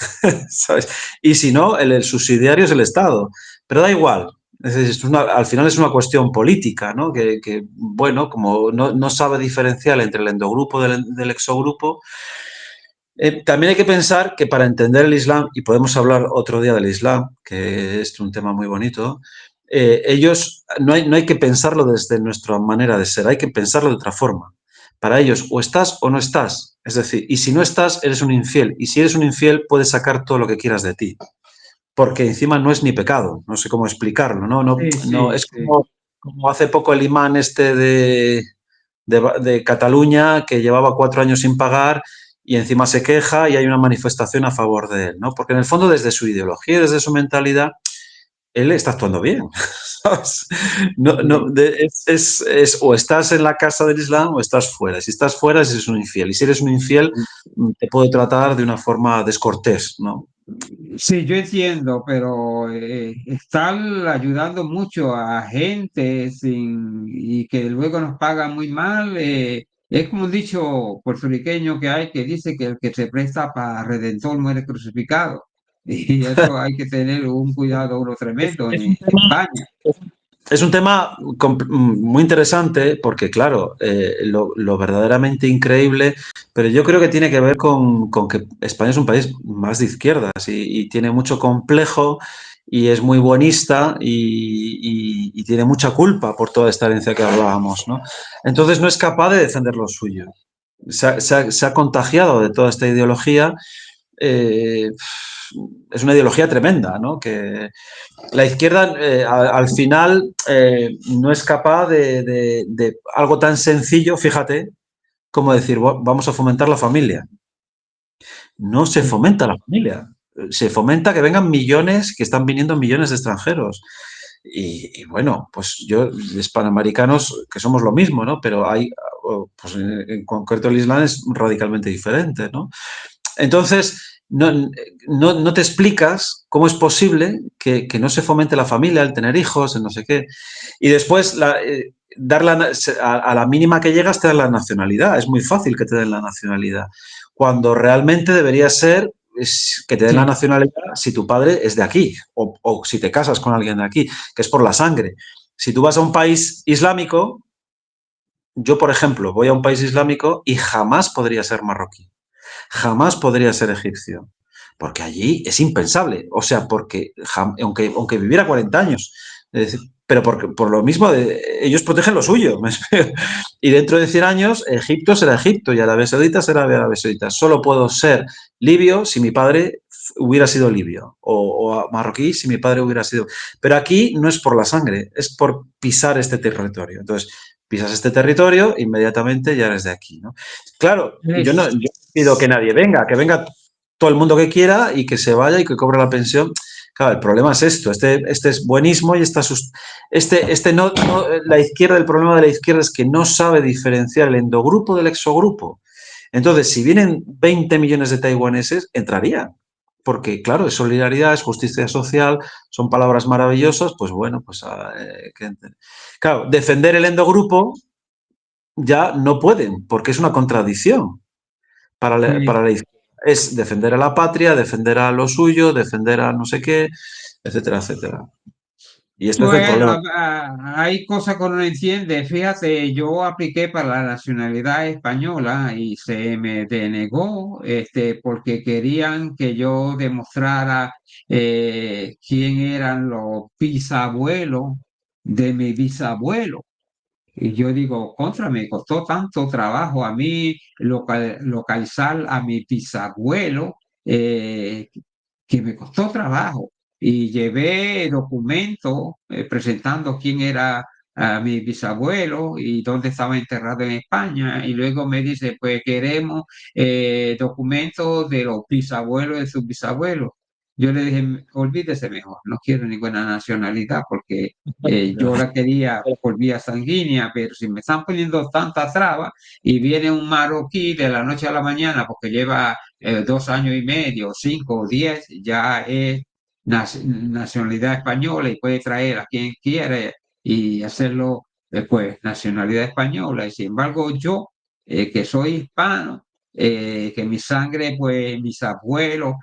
¿sabes? Y si no, el subsidiario es el Estado. Pero da igual, al final es una cuestión política, ¿no? Bueno, como no sabe diferenciar entre el endogrupo del exogrupo, también hay que pensar que para entender el Islam, y podemos hablar otro día del Islam, que es un tema muy bonito, ellos no hay que pensarlo desde nuestra manera de ser, hay que pensarlo de otra forma. Para ellos, o estás o no estás. Es decir, y si no estás, eres un infiel. Y si eres un infiel, puedes sacar todo lo que quieras de ti. Porque encima no es ni pecado. No sé cómo explicarlo. sí, No, sí, es sí. como hace poco el imán este de Cataluña, que llevaba 4 años sin pagar y encima se queja y hay una manifestación a favor de él, ¿no? Porque en el fondo, desde su ideología y desde su mentalidad, él está actuando bien, ¿sabes? Sí. O estás en la casa del Islam o estás fuera. Si estás fuera, eres un infiel. Y si eres un infiel, te puede tratar de una forma descortés, ¿no? Sí, yo entiendo, pero están ayudando mucho a gente y que luego nos pagan muy mal. Es como un dicho puertorriqueño que hay que dice que el que se presta para redentor muere crucificado. Y eso hay que tener un cuidado uno tremendo Es en un tema España. Es un tema muy interesante porque, claro, lo verdaderamente increíble, pero yo creo que tiene que ver con que España es un país más de izquierdas y tiene mucho complejo y es muy buenista y tiene mucha culpa por toda esta herencia que hablábamos, ¿no? Entonces no es capaz de defender lo suyo. Se ha contagiado de toda esta ideología. eh, es una ideología tremenda, ¿no? Que la izquierda al final no es capaz de algo tan sencillo, fíjate, como decir, vamos a fomentar la familia. No se fomenta la familia, se fomenta que vengan millones, que están viniendo millones de extranjeros. Bueno, pues yo, hispanoamericanos, que somos lo mismo, ¿no? Pero pues en concreto el Islam es radicalmente diferente, ¿no? Entonces, no te explicas cómo es posible que no se fomente la familia, el tener hijos, el no sé qué. Y después, a la mínima que llegas, te dan la nacionalidad. Es muy fácil que te den la nacionalidad. Cuando realmente debería ser que te den la Sí, nacionalidad si tu padre es de aquí o si te casas con alguien de aquí, que es por la sangre. Si tú vas a un país islámico, yo, por ejemplo, voy a un país islámico y jamás podría ser marroquí, jamás podría ser egipcio, porque allí es impensable. O sea, porque aunque viviera 40 años, pero por lo mismo, ellos protegen lo suyo. Y dentro de 100 años, Egipto será Egipto y Arabia Saudita será Arabia Saudita. Solo puedo ser libio si mi padre hubiera sido libio o marroquí si mi padre hubiera sido. Pero aquí no es por la sangre, es por pisar este territorio. Entonces, pisas este territorio, inmediatamente ya eres de aquí, ¿no? Claro, yo no pido que nadie venga, que venga todo el mundo que quiera y que se vaya y que cobre la pensión. Claro, el problema es esto, este es buenismo y la izquierda, el problema de la izquierda es que no sabe diferenciar el endogrupo del exogrupo. Entonces, si vienen 20 millones de taiwaneses, entrarían. Porque, claro, es solidaridad, es justicia social, son palabras maravillosas, pues bueno, pues claro, defender el endogrupo ya no pueden, porque es una contradicción para sí. la izquierda. Es defender a la patria, defender a lo suyo, defender a no sé qué, etcétera, etcétera. Y este es el Bueno, problema. hay cosas que uno no entiende. Fíjate, yo apliqué para la nacionalidad española y se me denegó, porque querían que yo demostrara quién eran los bisabuelos de mi bisabuelo. Y yo digo, contra, me costó tanto trabajo a mí localizar a mi bisabuelo, que me costó trabajo. y llevé documentos presentando quién era mi bisabuelo y dónde estaba enterrado en España. Y luego me dice, pues queremos documentos de los bisabuelos de sus bisabuelos. Yo le dije, olvídese mejor, no quiero ninguna nacionalidad porque yo la quería por vía sanguínea, pero si me están poniendo tantas trabas y viene un marroquí de la noche a la mañana porque lleva 2 años y medio, 5 o 10, ya es nacionalidad española y puede traer a quien quiere y hacerlo pues nacionalidad española. Y sin embargo yo, que soy hispano, que mi sangre, pues mis abuelos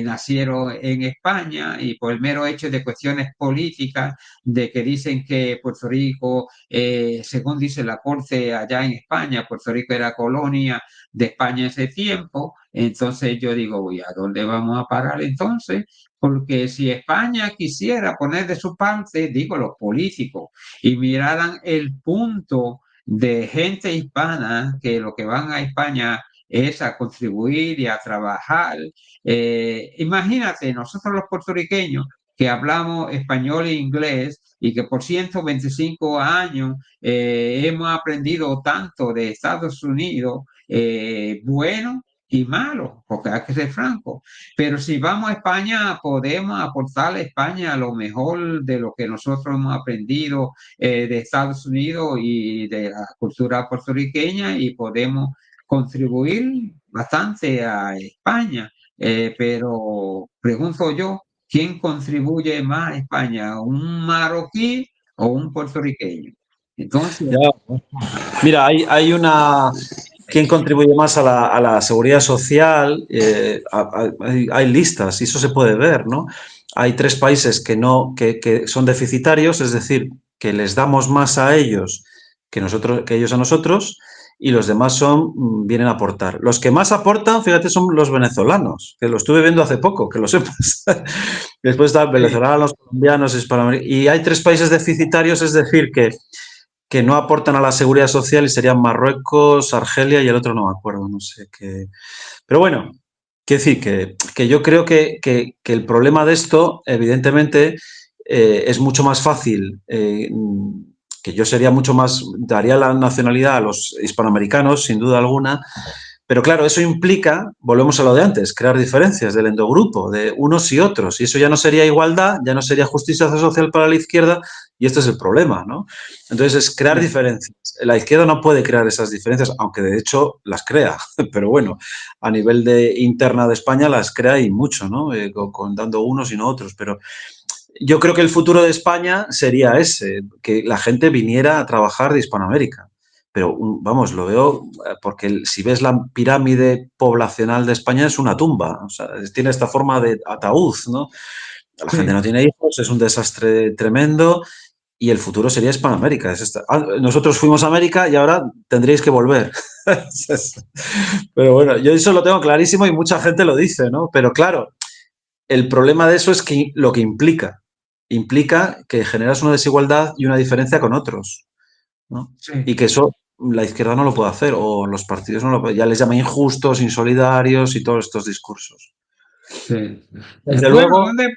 nacieron en España y por el mero hecho de cuestiones políticas, de que dicen que Puerto Rico, según dice la Corte allá en España, Puerto Rico era colonia de España en ese tiempo, entonces yo digo, uy, ¿a dónde vamos a parar entonces? Porque si España quisiera poner de su parte, digo, los políticos, y miraran el punto de gente hispana que lo que van a España es a contribuir y a trabajar. Imagínate, nosotros los puertorriqueños que hablamos español e inglés y que por 125 años hemos aprendido tanto de Estados Unidos, bueno y malo, porque hay que ser franco. Pero si vamos a España, podemos aportarle a España lo mejor de lo que nosotros hemos aprendido de Estados Unidos y de la cultura puertorriqueña y podemos contribuir bastante a España. Pero pregunto yo, ¿quién contribuye más a España? ¿Un marroquí o un puertorriqueño? Entonces, Ya. Mira, hay una... ¿Quién contribuye más a la seguridad social? Hay listas y eso se puede ver, ¿no? Hay tres países que, no, que son deficitarios, es decir, que les damos más a ellos que, nosotros, que ellos a nosotros, y los demás son, vienen a aportar. Los que más aportan, fíjate, son los venezolanos, que lo estuve viendo hace poco, que lo sepas. Después están sí, venezolanos, colombianos, hispanoamericanos. Y hay tres países deficitarios, es decir, que no aportan a la seguridad social y serían Marruecos, Argelia y el otro no me acuerdo, no sé qué. Pero bueno, quiero decir que yo creo que el problema de esto, evidentemente, es mucho más fácil, que yo sería mucho más, daría la nacionalidad a los hispanoamericanos, sin duda alguna, pero claro, eso implica, volvemos a lo de antes, crear diferencias del endogrupo, de unos y otros. Y eso ya no sería igualdad, ya no sería justicia social para la izquierda, y este es el problema, ¿no? Entonces es crear sí, diferencias. La izquierda no puede crear esas diferencias, aunque de hecho las crea, pero bueno, a nivel de interna de España las crea y mucho, ¿no? Dando unos y no otros, pero yo creo que el futuro de España sería ese, que la gente viniera a trabajar de Hispanoamérica. Pero vamos, lo veo porque si ves la pirámide poblacional de España es una tumba, o sea, tiene esta forma de ataúd, ¿no? La gente no sí, tiene hijos, es un desastre tremendo y el futuro sería Hispanoamérica. Nosotros fuimos a América y ahora tendréis que volver. Pero bueno, yo eso lo tengo clarísimo y mucha gente lo dice, ¿no? Pero claro, el problema de eso es que lo que implica que generas una desigualdad y una diferencia con otros, ¿no? Y sí, que eso la izquierda no lo puede hacer o los partidos no lo pueden, ya les llaman injustos, insolidarios y todos estos discursos. sí. Desde Bueno, luego, ¿dónde?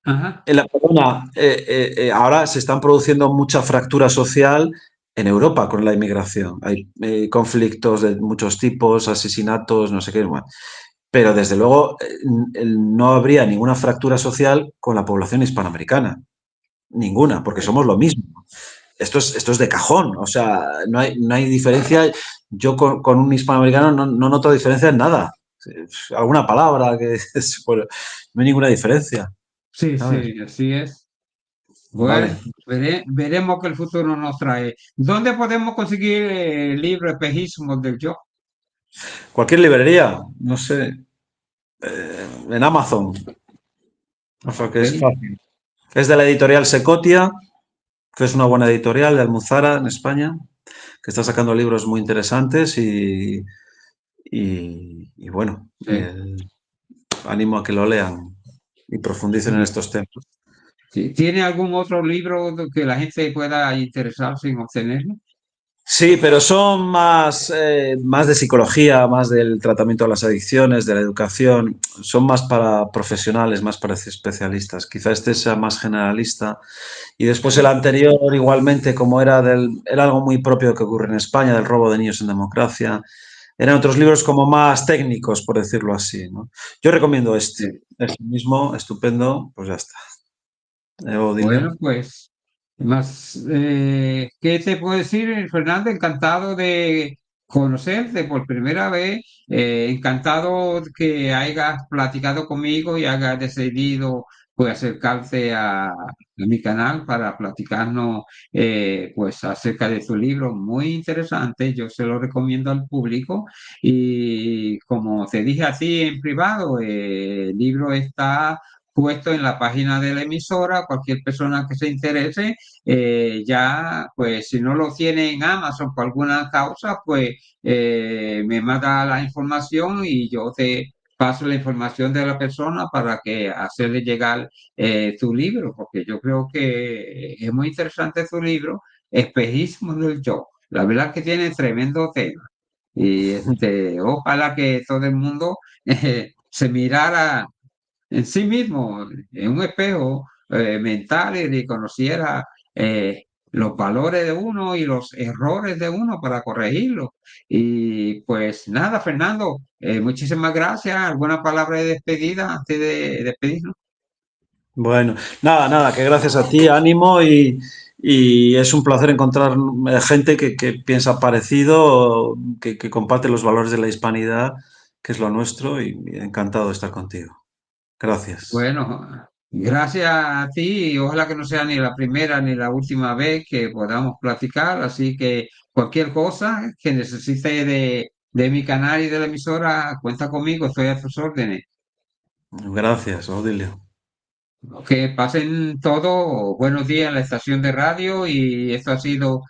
Ajá, ahora se están produciendo mucha fractura social en Europa con la inmigración. Hay conflictos de muchos tipos, asesinatos, no sé qué. Bueno, pero desde luego no habría ninguna fractura social con la población hispanoamericana. Ninguna, porque sí, somos lo mismo. Esto es de cajón, o sea, no hay diferencia. Yo con un hispanoamericano no noto diferencia en nada. Alguna palabra que bueno, no hay ninguna diferencia, sí, ¿sabes? sí, así es. Vale. Bueno, veremos qué el futuro nos trae. ¿Dónde podemos conseguir el libro Espejismos del Yo? Cualquier librería, no sé, en Amazon, o sea que Ok, es fácil. Es de la editorial Secotia, que es una buena editorial de Almuzara en España, que está sacando libros muy interesantes y bueno, sí. animo a que lo lean y profundicen en estos temas. Sí. ¿Tiene algún otro libro que la gente pueda interesarse en obtenerlo? Sí, pero son más de psicología, más del tratamiento de las adicciones, de la educación. Son más para profesionales, más para especialistas. Quizá este sea más generalista. Y después el anterior, igualmente, como era algo muy propio que ocurre en España, del robo de niños en democracia. Eran otros libros como más técnicos, por decirlo así, ¿no? Yo recomiendo este. Es el mismo, estupendo, pues ya está. Odilio. Bueno, pues, más, ¿qué te puedo decir, Fernando? Encantado de conocerte por primera vez, encantado que hayas platicado conmigo y hayas decidido pues acercarte a mi canal para platicarnos pues acerca de tu libro, muy interesante, yo se lo recomiendo al público y como te dije a ti en privado, el libro está puesto en la página de la emisora, cualquier persona que se interese, ya, pues si no lo tiene en Amazon por alguna causa, pues me manda la información y yo te paso la información de la persona para que hacerle llegar tu libro, porque yo creo que es muy interesante tu libro, Espejismo del Yo. La verdad que tiene tremendo tema. Y ojalá que todo el mundo se mirara en sí mismo, en un espejo mental y reconociera los valores de uno y los errores de uno para corregirlos. Y pues nada, Fernando, muchísimas gracias. ¿Alguna palabra de despedida antes de despedirnos? Bueno, nada, nada, que gracias a ti, ánimo y es un placer encontrar gente que piensa parecido, que comparte los valores de la hispanidad, que es lo nuestro, y encantado de estar contigo. Gracias. Bueno, gracias a ti y ojalá que no sea ni la primera ni la última vez que podamos platicar. Así que cualquier cosa que necesite de mi canal y de la emisora, cuenta conmigo, estoy a tus órdenes. Gracias, Odilio. Que pasen todo, buenos días en la estación de radio y esto ha sido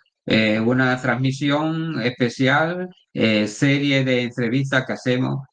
una transmisión especial, serie de entrevistas que hacemos